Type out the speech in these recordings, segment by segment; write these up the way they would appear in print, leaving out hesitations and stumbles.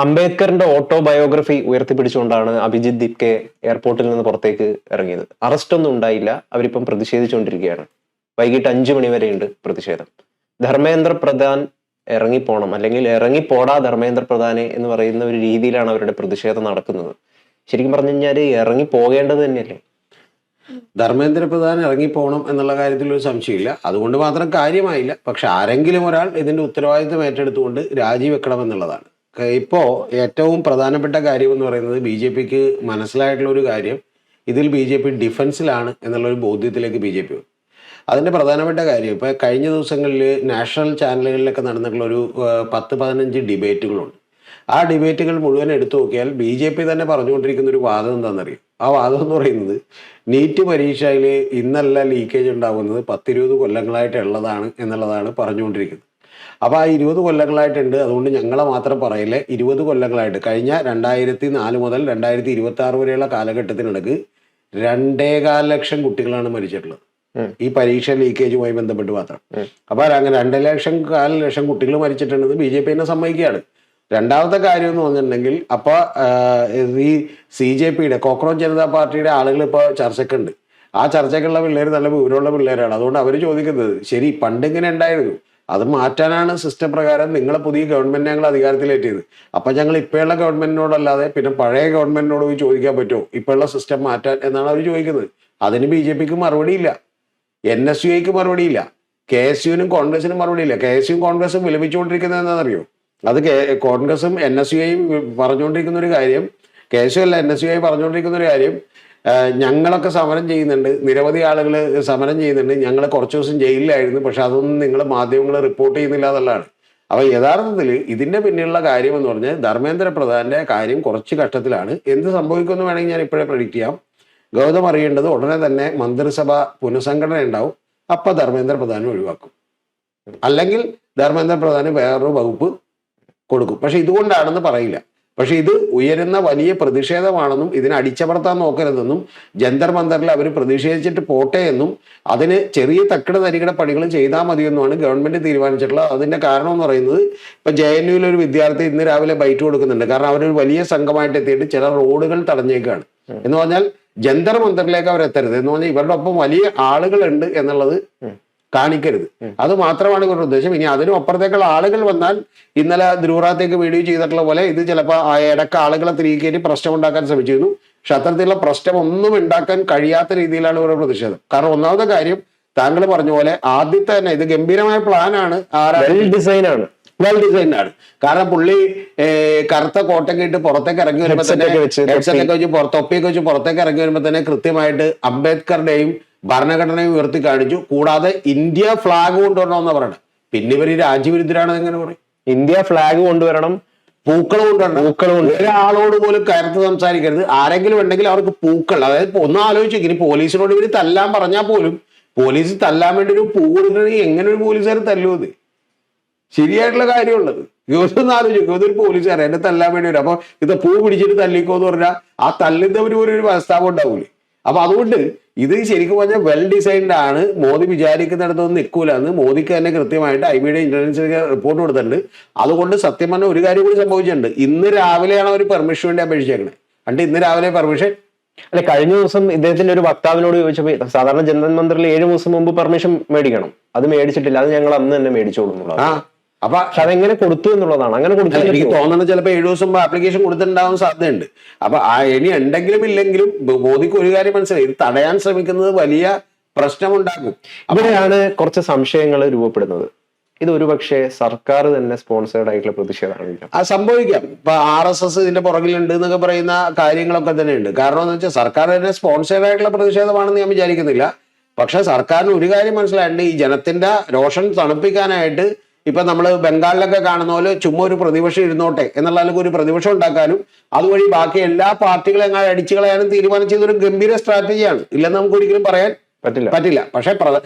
അംബേദ്കറിന്റെ autobiography ഉയർത്തിപ്പിടിച്ചുകൊണ്ടാണ് Abhijith ദീപ്കെ എയർപോർട്ടിൽ നിന്ന് പുറത്തേക്ക് ഇറങ്ങിയത്. അറസ്റ്റ് ഒന്നും ഉണ്ടായില്ല. അവരിപ്പം പ്രതിഷേധിച്ചുകൊണ്ടിരിക്കുകയാണ്. വൈകിട്ട് 5 മണി വരെയുണ്ട് പ്രതിഷേധം. ധർമ്മേന്ദ്ര പ്രധാൻ ഇറങ്ങിപ്പോണം, അല്ലെങ്കിൽ ഇറങ്ങിപ്പോടാ ധർമ്മേന്ദ്ര പ്രധാനെ എന്ന് പറയുന്ന ഒരു രീതിയിലാണ് അവരുടെ പ്രതിഷേധം നടക്കുന്നത്. ശരിക്കും പറഞ്ഞു കഴിഞ്ഞാൽ ഇറങ്ങി പോകേണ്ടത് തന്നെയല്ലേ? ധർമ്മേന്ദ്ര പ്രധാൻ ഇറങ്ങിപ്പോകണം എന്നുള്ള കാര്യത്തിൽ ഒരു സംശയമില്ല. അതുകൊണ്ട് മാത്രം കാര്യമായില്ല. പക്ഷെ ആരെങ്കിലും ഒരാൾ ഇതിന്റെ ഉത്തരവാദിത്വം ഏറ്റെടുത്തുകൊണ്ട് രാജിവെക്കണം എന്നുള്ളതാണ്. ഇപ്പോൾ ഏറ്റവും പ്രധാനപ്പെട്ട കാര്യം എന്ന് പറയുന്നത് BJPക്ക് മനസ്സിലായിട്ടുള്ള ഒരു കാര്യം, ഇതിൽ BJP ഡിഫൻസിലാണ് എന്നുള്ളൊരു ബോധ്യത്തിലേക്ക് BJP വന്നു. അതിൻ്റെ പ്രധാനപ്പെട്ട കാര്യം ഇപ്പോൾ കഴിഞ്ഞ ദിവസങ്ങളിൽ നാഷണൽ ചാനലുകളിലൊക്കെ നടന്നിട്ടുള്ള ഒരു 10-15 ഡിബേറ്റുകളുണ്ട്. ആ ഡിബേറ്റുകൾ മുഴുവൻ എടുത്തു നോക്കിയാൽ BJP തന്നെ പറഞ്ഞുകൊണ്ടിരിക്കുന്ന ഒരു വാദം എന്താണെന്നറിയും. ആ വാദം എന്ന് പറയുന്നത് നീറ്റ് പരീക്ഷയിൽ ഇന്നല്ല ലീക്കേജ് ഉണ്ടാകുന്നത് 10-20 കൊല്ലങ്ങളായിട്ടുള്ളതാണ് എന്നുള്ളതാണ് പറഞ്ഞുകൊണ്ടിരിക്കുന്നത്. അപ്പോൾ ആ 20 കൊല്ലങ്ങളായിട്ടുണ്ട്, അതുകൊണ്ട് ഞങ്ങളെ മാത്രം പറയില്ലേ, 20 കൊല്ലങ്ങളായിട്ട് കഴിഞ്ഞ 2004 മുതൽ 2026 വരെയുള്ള കാലഘട്ടത്തിനിടക്ക് 2.25 ലക്ഷം കുട്ടികളാണ് മരിച്ചിട്ടുള്ളത് ഈ പരീക്ഷ ലീക്കേജുമായി ബന്ധപ്പെട്ട് മാത്രം. അപ്പോൾ അങ്ങനെ 2.25 ലക്ഷം കുട്ടികൾ മരിച്ചിട്ടുണ്ടെന്ന് BJP തന്നെ സമ്മതിക്കുകയാണ്. രണ്ടാമത്തെ കാര്യം എന്ന് പറഞ്ഞിട്ടുണ്ടെങ്കിൽ അപ്പോൾ ഈ CJPയുടെ കോക്രോച്ച് ജനതാ പാർട്ടിയുടെ ആളുകൾ ഇപ്പോൾ ചർച്ചയ്ക്കുണ്ട്. ആ ചർച്ചയ്ക്കുള്ള പിള്ളേർ നല്ല വിവരമുള്ള പിള്ളേരാണ്. അതുകൊണ്ട് അവർ ചോദിക്കുന്നത്, ശരി പണ്ടിങ്ങനെ ഉണ്ടായിരുന്നു, അത് മാറ്റാനാണ് സിസ്റ്റം പ്രകാരം നിങ്ങളെ പുതിയ ഗവൺമെന്റ് ഞങ്ങൾ അധികാരത്തിലേറ്റിയത്. അപ്പം ഞങ്ങൾ ഇപ്പോഴുള്ള ഗവൺമെന്റിനോടല്ലാതെ പിന്നെ പഴയ ഗവൺമെന്റിനോട് പോയി ചോദിക്കാൻ പറ്റുമോ ഇപ്പോഴുള്ള സിസ്റ്റം മാറ്റാൻ എന്നാണ് അവർ ചോദിക്കുന്നത്. അതിന് BJPക്ക് മറുപടിയില്ല, NSUIക്ക് മറുപടിയില്ല, KSUവിനും കോൺഗ്രസിനും മറുപടിയില്ല. KSUവും കോൺഗ്രസും വിലപിച്ചുകൊണ്ടിരിക്കുന്നത് എന്താണെന്നറിയോ? അത് കോൺഗ്രസും NSUIയും പറഞ്ഞുകൊണ്ടിരിക്കുന്ന ഒരു കാര്യം, KSU അല്ല NSUI പറഞ്ഞുകൊണ്ടിരിക്കുന്ന ഒരു കാര്യം, ഞങ്ങളൊക്കെ സമരം ചെയ്യുന്നുണ്ട്, നിരവധി ആളുകൾ സമരം ചെയ്യുന്നുണ്ട്, ഞങ്ങൾ കുറച്ച് ദിവസം ജയിലിലായിരുന്നു, പക്ഷെ അതൊന്നും നിങ്ങൾ മാധ്യമങ്ങൾ റിപ്പോർട്ട് ചെയ്യുന്നില്ല എന്നുള്ളതാണ്. അപ്പോൾ യഥാർത്ഥത്തിൽ ഇതിൻ്റെ പിന്നിലുള്ള കാര്യം എന്ന് പറഞ്ഞാൽ ധർമ്മേന്ദ്ര പ്രധാന്റെ കാര്യം കുറച്ച് ഘട്ടത്തിലാണ്. എന്ത് സംഭവിക്കുമെന്ന് വേണമെങ്കിൽ ഞാൻ ഇപ്പോഴേ പ്രഡിക്റ്റ് ചെയ്യാം. ഗൗതം അറിയേണ്ടത് ഉടനെ തന്നെ മന്ത്രിസഭ പുനഃസംഘടന ഉണ്ടാവും. അപ്പം ധർമ്മേന്ദ്ര പ്രധാനെ ഒഴിവാക്കും, അല്ലെങ്കിൽ ധർമ്മേന്ദ്ര പ്രധാന് വേറൊരു വകുപ്പ് കൊടുക്കും. പക്ഷെ ഇതുകൊണ്ടാണെന്ന് പറയില്ല. പക്ഷെ ഇത് ഉയരുന്ന വലിയ പ്രതിഷേധമാണെന്നും ഇതിനെ അടിച്ചമർത്താൻ നോക്കരുതെന്നും ജന്തർ മന്ദറിൽ അവർ പ്രതിഷേധിച്ചിട്ട് പോട്ടെ എന്നും അതിന് ചെറിയ തക്കിട തരികിട പണികൾ ചെയ്താൽ മതിയെന്നുമാണ് ഗവൺമെന്റ് തീരുമാനിച്ചിട്ടുള്ളത്. അതിന്റെ കാരണം എന്ന് പറയുന്നത്, ഇപ്പൊ JNUവിൽ ഒരു വിദ്യാർത്ഥി ഇന്ന് രാവിലെ ബൈറ്റ് കൊടുക്കുന്നുണ്ട്. കാരണം അവരൊരു വലിയ സംഘമായിട്ട് എത്തിയിട്ട് ചില റോഡുകൾ തടഞ്ഞേക്കാണ്. എന്ന് പറഞ്ഞാൽ ജന്തർ മന്ദറിലേക്ക് അവർ എത്തരുത് എന്ന് പറഞ്ഞാൽ ഇവരുടെ ഒപ്പം വലിയ ആളുകളുണ്ട് എന്നുള്ളത് കാണിക്കരുത്. അത് മാത്രമാണ് ഇവരുടെ ഉദ്ദേശം. ഇനി അതിനും അപ്പുറത്തേക്കുള്ള ആളുകൾ വന്നാൽ ഇന്നലെ ധ്രുവറാത്തേക്ക് വീഡിയോ ചെയ്തിട്ടുള്ള പോലെ ഇത് ചിലപ്പോൾ ആ ഇടക്ക് ആളുകളെ തിരികെ കയറ്റി പ്രശ്നം ഉണ്ടാക്കാൻ ശ്രമിച്ചിരുന്നു. പക്ഷെ അത്തരത്തിലുള്ള പ്രശ്നം ഒന്നും ഉണ്ടാക്കാൻ കഴിയാത്ത രീതിയിലാണ് ഇവരുടെ പ്രതിഷേധം. കാരണം ഒന്നാമത്തെ കാര്യം താങ്കൾ പറഞ്ഞ പോലെ ആദ്യത്തെ തന്നെ ഇത് ഗംഭീരമായ പ്ലാനാണ്, വെൽ ഡിസൈൻഡ് ആണ്. കാരണം പുള്ളി കറുത്ത കോട്ടൊക്കെ ഇട്ട് പുറത്തേക്ക് ഇറങ്ങി വരുമ്പോൾ തന്നെ ഹെഡ്സെറ്റൊക്കെ വെച്ച് തൊപ്പിയൊക്കെ വെച്ച് പുറത്തേക്ക് ഇറങ്ങി വരുമ്പോൾ തന്നെ കൃത്യമായിട്ട് അംബേദ്കറുടെയും ഭരണഘടനയും ഉയർത്തി കാണിച്ചു. കൂടാതെ ഇന്ത്യ ഫ്ലാഗ് കൊണ്ടുവരണമെന്ന് പറയണം. പിന്നെ ഇവർ രാജ്യവിരുദ്ധരാണെന്ന് എങ്ങനെ പറയും? ഇന്ത്യ ഫ്ലാഗ് കൊണ്ടുവരണം, പൂക്കൾ കൊണ്ടുവരണം. ഒരാളോട് പോലും കയർത്ത് സംസാരിക്കരുത്. ആരെങ്കിലും ഉണ്ടെങ്കിൽ അവർക്ക് പൂക്കൾ, അതായത് ഒന്ന് ആലോചിച്ചു, ഇനി പോലീസിനോട് ഇവർ തല്ലാൻ പറഞ്ഞാൽ പോലും പോലീസ് തല്ലാൻ വേണ്ടി ഒരു പൂ കൊടുക്കണമെങ്കിൽ എങ്ങനെ ഒരു പോലീസുകാർ തല്ലുന്നത്? ശരിയായിട്ടുള്ള കാര്യമുള്ളത് ഗൗതം ആലോചിക്കും. ഇതൊരു പോലീസുകാരൻ എന്നെ തല്ലാൻ വേണ്ടി വരും, അപ്പൊ ഇത് പൂ പിടിച്ചിട്ട് തല്ലിക്കോ എന്ന് പറഞ്ഞാൽ ആ തല്ലുന്നവർ ഒരു മനസ്താപം ഉണ്ടാവൂലേ? അപ്പൊ അതുകൊണ്ട് ഇത് ശരിക്കും പറഞ്ഞാൽ വെൽ ഡിസൈൻഡ് ആണ്. മോദി വിചാരിക്കുന്നിടത്തൊന്നും നിൽക്കൂല എന്ന് മോദിക്ക് തന്നെ കൃത്യമായിട്ട് IBയുടെ ഇന്റലിജൻസ് റിപ്പോർട്ട് കൊടുത്തിട്ടുണ്ട്. അതുകൊണ്ട് സത്യം പറഞ്ഞാൽ ഒരു കാര്യം കൂടി സംഭവിച്ചിട്ടുണ്ട്. ഇന്ന് രാവിലെയാണ് അവർ പെർമിഷൻ വേണ്ടി അപേക്ഷിച്ചേക്കണേ. എന്നിട്ട് ഇന്ന് രാവിലെ പെർമിഷൻ അല്ലെ, കഴിഞ്ഞ ദിവസം ഇദ്ദേഹത്തിന്റെ ഒരു വക്താവിനോട് ചോദിച്ചപ്പോൾ സാധാരണ ജനറൽ മന്ത്രിയിൽ 7 ദിവസം മുമ്പ് പെർമിഷൻ മേടിക്കണം, അത് മേടിച്ചിട്ടില്ല, അത് ഞങ്ങൾ അന്ന് തന്നെ മേടിച്ചോളൂ എന്നുള്ളത്. അപ്പൊ അതെങ്ങനെ കൊടുത്തു എന്നുള്ളതാണ്. അങ്ങനെ കൊടുത്തു എനിക്ക് തോന്നുന്നത് ചിലപ്പോൾ 7 ദിവസം ആപ്ലിക്കേഷൻ കൊടുത്തിട്ടുണ്ടാവാൻ സാധ്യതയുണ്ട്. അപ്പൊ ഇനി ഉണ്ടെങ്കിലും ഇല്ലെങ്കിലും മോദിക്ക് ഒരു കാര്യം മനസ്സിലായി, ഇത് തടയാൻ ശ്രമിക്കുന്നത് വലിയ പ്രശ്നമുണ്ടാക്കും. അവിടെയാണ് കുറച്ച് സംശയങ്ങൾ രൂപപ്പെടുന്നത്. ഇത് ഒരുപക്ഷെ സർക്കാർ തന്നെ സ്പോൺസേർഡ് ആയിട്ടുള്ള പ്രതിഷേധമാണ്. അത് സംഭവിക്കാം. ഇപ്പൊ RSS ഇതിന്റെ പുറകിലുണ്ട് എന്നൊക്കെ പറയുന്ന കാര്യങ്ങളൊക്കെ തന്നെ ഉണ്ട്. കാരണം എന്ന് വെച്ചാൽ സർക്കാർ തന്നെ സ്പോൺസേർഡ് ആയിട്ടുള്ള പ്രതിഷേധമാണെന്ന് ഞാൻ വിചാരിക്കുന്നില്ല. പക്ഷെ സർക്കാരിന് ഒരു കാര്യം മനസ്സിലായിട്ടുണ്ട്, ഈ ജനത്തിന്റെ രോഷം തണുപ്പിക്കാനായിട്ട് ഇപ്പൊ നമ്മൾ ബംഗാളിലൊക്കെ കാണുന്ന പോലെ ചുമ്മാ ഒരു പ്രതിപക്ഷം ഇരുന്നോട്ടെ എന്നുള്ള ഒരു പ്രതിപക്ഷം ഉണ്ടാക്കാനും അതുവഴി ബാക്കി എല്ലാ പാർട്ടികളെ അടിച്ചു കളയാനും തീരുമാനിച്ചത് ഒരു ഗംഭീര സ്ട്രാറ്റജിയാണ്. ഇല്ലെന്ന് നമുക്ക് ഒരിക്കലും പറയാൻ പറ്റില്ല. പക്ഷെ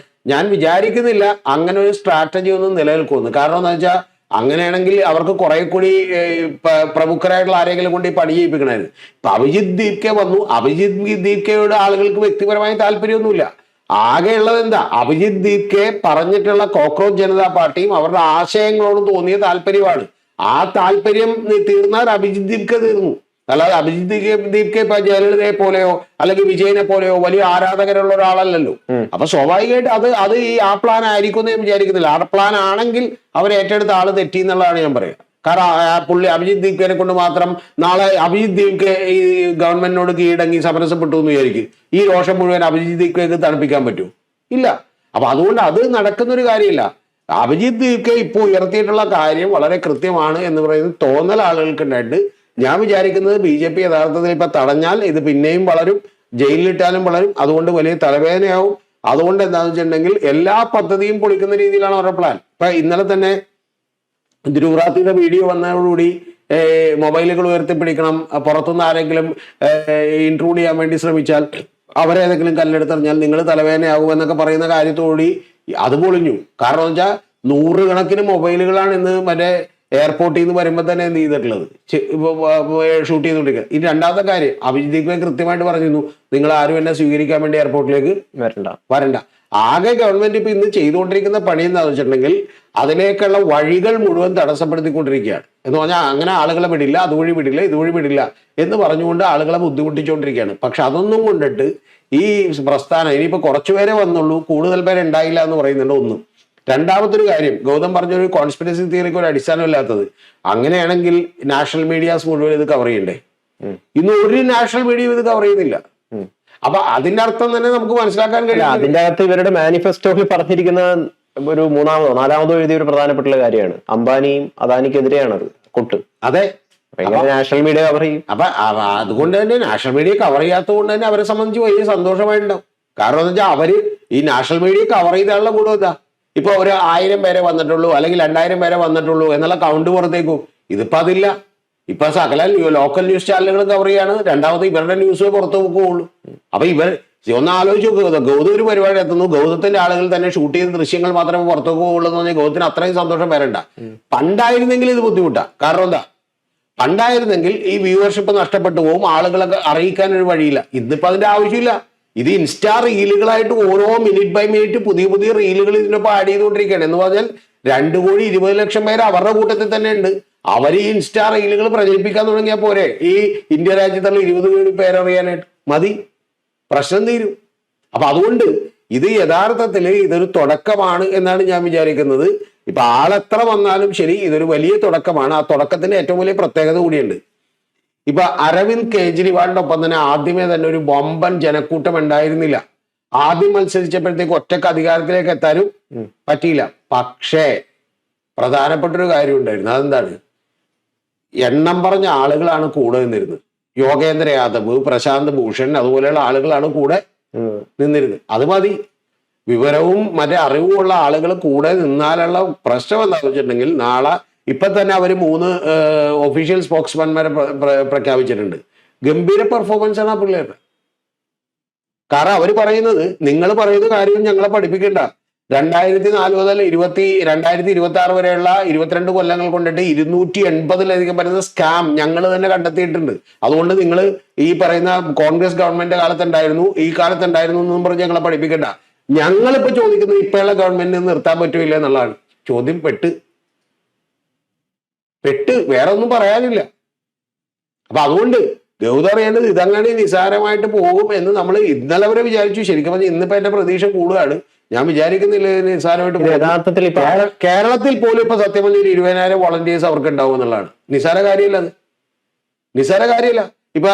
ഞാൻ വിചാരിക്കുന്നില്ല അങ്ങനെ ഒരു സ്ട്രാറ്റജി ഒന്നും നിലനിൽക്കുമെന്ന്. കാരണം എന്താ വെച്ചാൽ അങ്ങനെയാണെങ്കിൽ അവർക്ക് കുറെ കൂടി പ്രമുഖരായിട്ടുള്ള ആരെങ്കിലും കൊണ്ട് ഈ പണി ചെയ്യിപ്പിക്കണമായിരുന്നു. ഇപ്പൊ അഭിജിത്ത് ദീപ്കെ വന്നു. അഭിജിത്ത് ദീപ്കയുടെ ആളുകൾക്ക് വ്യക്തിപരമായ താല്പര്യമൊന്നുമില്ല. ആകെയുള്ളത് എന്താ, അഭിജിത്ത് ദീപ്കെ പറഞ്ഞിട്ടുള്ള കോക്രോച്ച് ജനതാ പാർട്ടിയും അവരുടെ ആശയങ്ങളോടും തോന്നിയ താല്പര്യമാണ്. ആ താല്പര്യം തീർന്നാൽ അഭിജിത് ദീപ്കെ തീർന്നു. അല്ലാതെ അഭിജിത് ദീപ്കെ ഇപ്പൊ ജയലളിതയെ പോലെയോ അല്ലെങ്കിൽ വിജയനെ പോലെയോ വലിയ ആരാധകരുള്ള ഒരാളല്ലല്ലോ. അപ്പൊ സ്വാഭാവികമായിട്ട് അത് ആ പ്ലാൻ ആയിരിക്കും എന്ന് ഞാൻ വിചാരിക്കുന്നില്ല. ആ പ്ലാൻ ആണെങ്കിൽ അവർ ഏറ്റെടുത്ത ആള് തെറ്റി എന്നുള്ളതാണ് ഞാൻ പറയുക. കാരണം പുള്ളി അഭിജിത് ദീപ്കനെ കൊണ്ട് മാത്രം നാളെ അഭിജിത് ദീപ്കെ ഈ ഗവൺമെന്റിനോട് കീഴടങ്ങി സമരസപ്പെട്ടു എന്ന് വിചാരിക്കും, ഈ രോഷം മുഴുവൻ അഭിജിത് ദീപ്കയ്ക്ക് തണുപ്പിക്കാൻ പറ്റുമോ? ഇല്ല. അപ്പൊ അതുകൊണ്ട് അത് നടക്കുന്നൊരു കാര്യമില്ല. അഭിജിത് ദീപ്കെ ഇപ്പോൾ ഉയർത്തിയിട്ടുള്ള കാര്യം വളരെ കൃത്യമാണ് എന്ന് പറയുന്നത് തോന്നൽ ആളുകൾക്ക് ഉണ്ടായിട്ട് ഞാൻ വിചാരിക്കുന്നത് BJP യഥാർത്ഥത്തിൽ ഇപ്പൊ തടഞ്ഞാൽ ഇത് പിന്നെയും വളരും, ജയിലിലിട്ടാലും വളരും. അതുകൊണ്ട് വലിയ തലവേദനയാവും. അതുകൊണ്ട് എന്താണെന്ന് വെച്ചിട്ടുണ്ടെങ്കിൽ എല്ലാ പദ്ധതിയും പൊളിക്കുന്ന രീതിയിലാണ് അവരുടെ പ്ലാൻ. ഇപ്പൊ ഇന്നലെ തന്നെ ധ്രുവറാത്തിയുടെ വീഡിയോ വന്നതോടുകൂടി മൊബൈലുകൾ ഉയർത്തിപ്പിടിക്കണം, പുറത്തുനിന്ന് ആരെങ്കിലും ഇൻട്രൂഡ് ചെയ്യാൻ വേണ്ടി ശ്രമിച്ചാൽ അവരേതെങ്കിലും കല്ലെടുത്തെറിഞ്ഞാൽ നിങ്ങൾ തലവേദനയാകും എന്നൊക്കെ പറയുന്ന കാര്യത്തോടുകൂടി അത് പൊളിഞ്ഞു. കാരണം എന്ന് വെച്ചാൽ 100 കണക്കിന് മൊബൈലുകളാണ് ഇന്ന് മറ്റേ എയർപോർട്ടിൽ നിന്ന് വരുമ്പോൾ തന്നെ എന്ത് ചെയ്തിട്ടുള്ളത്, ഷൂട്ട് ചെയ്തുകൊണ്ടിരിക്കുക. ഇനി രണ്ടാമത്തെ കാര്യം, അഭിജിത് ദീപ്കെ കൃത്യമായിട്ട് പറഞ്ഞിരുന്നു നിങ്ങൾ ആരും എന്നെ സ്വീകരിക്കാൻ വേണ്ടി എയർപോർട്ടിലേക്ക് വരണ്ട. ആകെ ഗവൺമെന്റ് ഇപ്പൊ ഇന്ന് ചെയ്തുകൊണ്ടിരിക്കുന്ന പണി എന്താണെന്ന് വെച്ചിട്ടുണ്ടെങ്കിൽ അതിലേക്കുള്ള വഴികൾ മുഴുവൻ തടസ്സപ്പെടുത്തിക്കൊണ്ടിരിക്കുകയാണ്. എന്ന് പറഞ്ഞാൽ അങ്ങനെ ആളുകളെ വിടില്ല, അതുവഴി വിടില്ല, ഇതുവഴി വിടില്ല എന്ന് പറഞ്ഞുകൊണ്ട് ആളുകളെ ബുദ്ധിമുട്ടിച്ചുകൊണ്ടിരിക്കുകയാണ്. പക്ഷെ അതൊന്നും കൊണ്ടിട്ട് ഈ പ്രസ്ഥാനം ഇനിയിപ്പോ കുറച്ചുപേരെ വന്നുള്ളൂ, കൂടുതൽ പേരെ ഉണ്ടായില്ല എന്ന് പറയുന്നുണ്ട്. ഒന്ന്. രണ്ടാമത്തൊരു കാര്യം, ഗൗതം പറഞ്ഞൊരു കോൺസ്പിറസി തിയറിക്ക് ഒരു അടിസ്ഥാനമില്ലാത്തത്. അങ്ങനെയാണെങ്കിൽ നാഷണൽ മീഡിയാസ് മുഴുവൻ ഇത് കവർ ചെയ്യണ്ടേ? ഇന്ന് ഒരു നാഷണൽ മീഡിയയും ഇത് കവർ ചെയ്യുന്നില്ല. അപ്പൊ അതിന്റെ അർത്ഥം തന്നെ നമുക്ക് മനസ്സിലാക്കാൻ കഴിയില്ല. അതിന്റെ അകത്ത് ഇവരുടെ മാനിഫെസ്റ്റോയിൽ പറഞ്ഞിരിക്കുന്ന ഒരു 3-ാമതോ 4-ാമതോ എഴുതിയ ഒരു പ്രധാനപ്പെട്ട കാര്യമാണ് അംബാനിയും അദാനിക്കെതിരെയാണ് അത് കൊട്ട്. അതെ, നാഷണൽ മീഡിയ കവർ ചെയ്യും. അപ്പൊ അതുകൊണ്ട് തന്നെ നാഷണൽ മീഡിയ കവർ ചെയ്യാത്തത് കൊണ്ട് തന്നെ അവരെ സംബന്ധിച്ച് വലിയ സന്തോഷമായിട്ടുണ്ടാവും. കാരണം എന്ന് വെച്ചാൽ അവര് ഈ നാഷണൽ മീഡിയ കവർ ചെയ്താലുള്ള ഗുണം എന്താ? ഇപ്പൊ ഒരു 1000 പേരെ വന്നിട്ടുള്ളൂ അല്ലെങ്കിൽ 2000 പേരെ വന്നിട്ടുള്ളൂ എന്നുള്ള കൗണ്ട് പുറത്തേക്കും. ഇതിപ്പോ അതില്ല. ഇപ്പൊ സകല ലോക്കൽ ന്യൂസ് ചാനലുകൾ കവർ ചെയ്യാണ്. രണ്ടാമത് ഇവരുടെ ന്യൂസ് പുറത്തു പോകുള്ളൂ. അപ്പൊ ഒന്ന് ആലോചിച്ച് നോക്കുക, ഗൗതം ഒരു പരിപാടി എത്തുന്നു, ഗൗതത്തിന്റെ ആളുകൾ തന്നെ ഷൂട്ട് ചെയ്ത ദൃശ്യങ്ങൾ മാത്രമേ പുറത്തു പോകുള്ളൂ എന്ന് പറഞ്ഞാൽ ഗൗതത്തിന് അത്രയും സന്തോഷം വരണ്ട. പണ്ടായിരുന്നെങ്കിൽ ഇത് ബുദ്ധിമുട്ടാ. കാരണം എന്താ, പണ്ടായിരുന്നെങ്കിൽ ഈ വ്യൂവർഷിപ്പ് നഷ്ടപ്പെട്ടു പോകും, ആളുകളൊക്കെ അറിയിക്കാൻ ഒരു വഴിയില്ല. ഇന്നിപ്പോ അതിന്റെ ആവശ്യമില്ല. ഇത് ഇൻസ്റ്റാ റീലുകളായിട്ട് ഓരോ മിനിറ്റ് ബൈ മിനിറ്റ് പുതിയ പുതിയ റീലുകൾ ഇതിനൊപ്പം ആഡ് ചെയ്തുകൊണ്ടിരിക്കുകയാണ്. എന്ന് പറഞ്ഞാൽ 2,20,00,000 പേര് അവരുടെ കൂട്ടത്തിൽ തന്നെ ഉണ്ട്. അവർ ഈ ഇൻസ്റ്റാ റീലുകൾ പ്രചരിപ്പിക്കാൻ തുടങ്ങിയാൽ പോരെ ഈ ഇന്ത്യ രാജ്യത്തുള്ള 20 കോടി പേരറിയാനായിട്ട്? മതി, പ്രശ്നം തീരും. അപ്പൊ അതുകൊണ്ട് ഇത് യഥാർത്ഥത്തിൽ ഇതൊരു തുടക്കമാണ് എന്നാണ് ഞാൻ വിചാരിക്കുന്നത്. ഇപ്പൊ ആളെത്ര വന്നാലും ശരി, ഇതൊരു വലിയ തുടക്കമാണ്. ആ തുടക്കത്തിന് ഏറ്റവും വലിയ പ്രത്യേകത കൂടിയുണ്ട്. ഇപ്പൊ അരവിന്ദ് കെജ്രിവാളിന്റെ ഒപ്പം തന്നെ ആദ്യമേ തന്നെ ഒരു വമ്പൻ ജനക്കൂട്ടം ഉണ്ടായിരുന്നില്ല. ആദ്യം മത്സരിച്ചപ്പോഴത്തേക്ക് ഒറ്റക്ക് അധികാരത്തിലേക്ക് എത്താനും പറ്റിയില്ല. പക്ഷേ പ്രധാനപ്പെട്ട ഒരു കാര്യം ഉണ്ടായിരുന്നു. അതെന്താണ്? എണ്ണം പറഞ്ഞ ആളുകളാണ് കൂടെ നിന്നിരുന്നത്. യോഗേന്ദ്ര യാദവ്, പ്രശാന്ത് ഭൂഷൺ, അതുപോലെയുള്ള ആളുകളാണ് കൂടെ നിന്നിരുന്നത്. അത് മതി. വിവരവും മറ്റേ അറിവുമുള്ള ആളുകൾ കൂടെ നിന്നാലുള്ള പ്രശ്നം എന്താണെന്ന് വെച്ചിട്ടുണ്ടെങ്കിൽ നാളെ ഇപ്പൊ തന്നെ അവർ 3 ഒഫീഷ്യൽ സ്പോക്സ്മാൻമാരെ പ്രഖ്യാപിച്ചിട്ടുണ്ട്. ഗംഭീര പെർഫോമൻസ് ആണ് ആ പിള്ളേരുടെ. കാരണം അവർ പറയുന്നത്, നിങ്ങൾ പറയുന്ന കാര്യം ഞങ്ങളെ പഠിപ്പിക്കണ്ട. 2004 മുതൽ 2026 വരെയുള്ള 22 കൊല്ലങ്ങൾ കൊണ്ടിട്ട് 280-ലധികം വരുന്ന സ്കാം ഞങ്ങൾ തന്നെ കണ്ടെത്തിയിട്ടുണ്ട്. അതുകൊണ്ട് നിങ്ങൾ ഈ പറയുന്ന കോൺഗ്രസ് ഗവൺമെന്റ് കാലത്തുണ്ടായിരുന്നു, ഈ കാലത്തുണ്ടായിരുന്നു എന്നും പറഞ്ഞ് ഞങ്ങളെ പഠിപ്പിക്കണ്ട. ഞങ്ങളിപ്പോ ചോദിക്കുന്നത് ഇപ്പോഴുള്ള ഗവൺമെന്റിന് നിർത്താൻ പറ്റൂല എന്നുള്ളതാണ് ചോദ്യം. പെട്ട് വേറെ ഒന്നും പറയാനില്ല. അപ്പൊ അതുകൊണ്ട് ഗൗതം അറിയേണ്ടത് ഇതങ്ങനെ നിസ്സാരമായിട്ട് പോകും എന്ന് നമ്മൾ ഇന്നലെ വരെ വിചാരിച്ചു. ശരിക്കും പറഞ്ഞാൽ ഇന്നിപ്പോ എന്റെ പ്രതീക്ഷ കൂടുകയാണ്. ഞാൻ വിചാരിക്കുന്നില്ല നിസ്സാരമായിട്ട്. യഥാർത്ഥത്തിൽ കേരളത്തിൽ പോലും ഇപ്പൊ സത്യം പറഞ്ഞ 20,000 വോളണ്ടിയേഴ്സ് അവർക്ക് ഉണ്ടാവും എന്നുള്ളതാണ്. നിസ്സാര കാര്യമല്ല അത്, നിസ്സാര കാര്യമല്ല. ഇപ്പൊ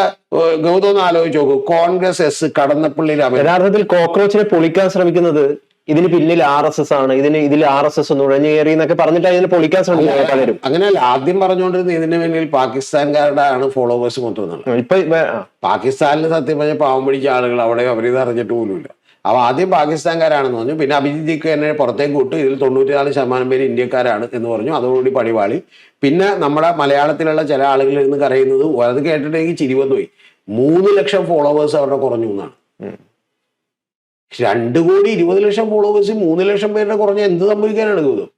ഗൗതം ഒന്ന് ആലോചിച്ച് നോക്കൂ, കോൺഗ്രസ് എസ് കടന്നപ്പള്ളി രാമൻ യഥാർത്ഥത്തിൽ കോക്രോച്ചിനെ പൊളിക്കാൻ ശ്രമിക്കുന്നത് ഇതിന് പിന്നിൽ RSS ആണ്, ഇതിൽ RSS നുഴഞ്ഞു കയറി എന്നൊക്കെ പറഞ്ഞിട്ട് ഇതിനെ പൊളിക്കാൻ ശ്രമിക്കുന്നത് പലരും. അങ്ങനെയല്ല, ആദ്യം പറഞ്ഞുകൊണ്ടിരുന്നത് ഇതിന് പിന്നിൽ പാകിസ്ഥാൻകാരുടെ ആണ് ഫോളോവേഴ്സ് മൊത്തം എന്നുള്ളത്. ഇപ്പൊ പാകിസ്ഥാനിൽ സത്യം പറഞ്ഞ പാവം പിടിച്ച ആളുകൾ അവിടെ അവരിത് അറിഞ്ഞിട്ട് പോലുമില്ല. അപ്പൊ ആദ്യം പാകിസ്ഥാൻകാരാണെന്ന് പറഞ്ഞു. പിന്നെ അഭിജിത് ദീപ്കെ എന്നെ പുറത്തേക്ക് വിട്ടു, ഇതിൽ 94% പേര് ഇന്ത്യക്കാരാണ് എന്ന് പറഞ്ഞു. അതോടുകൂടി പടിവാളി. പിന്നെ നമ്മുടെ മലയാളത്തിലുള്ള ചില ആളുകൾ ഇരുന്ന് കരയുന്നത് അത് കേട്ടിട്ട് എനിക്ക് ചിരി വന്നു പോയി. 3 ലക്ഷം ഫോളോവേഴ്സ് അവരുടെ കുറഞ്ഞു എന്നാണ്. 2,20,00,000 ഫോളോവേഴ്സ് 3 ലക്ഷം പേരുടെ കുറഞ്ഞ എന്ത് സംഭവിക്കാനാണ് ഗൗതം?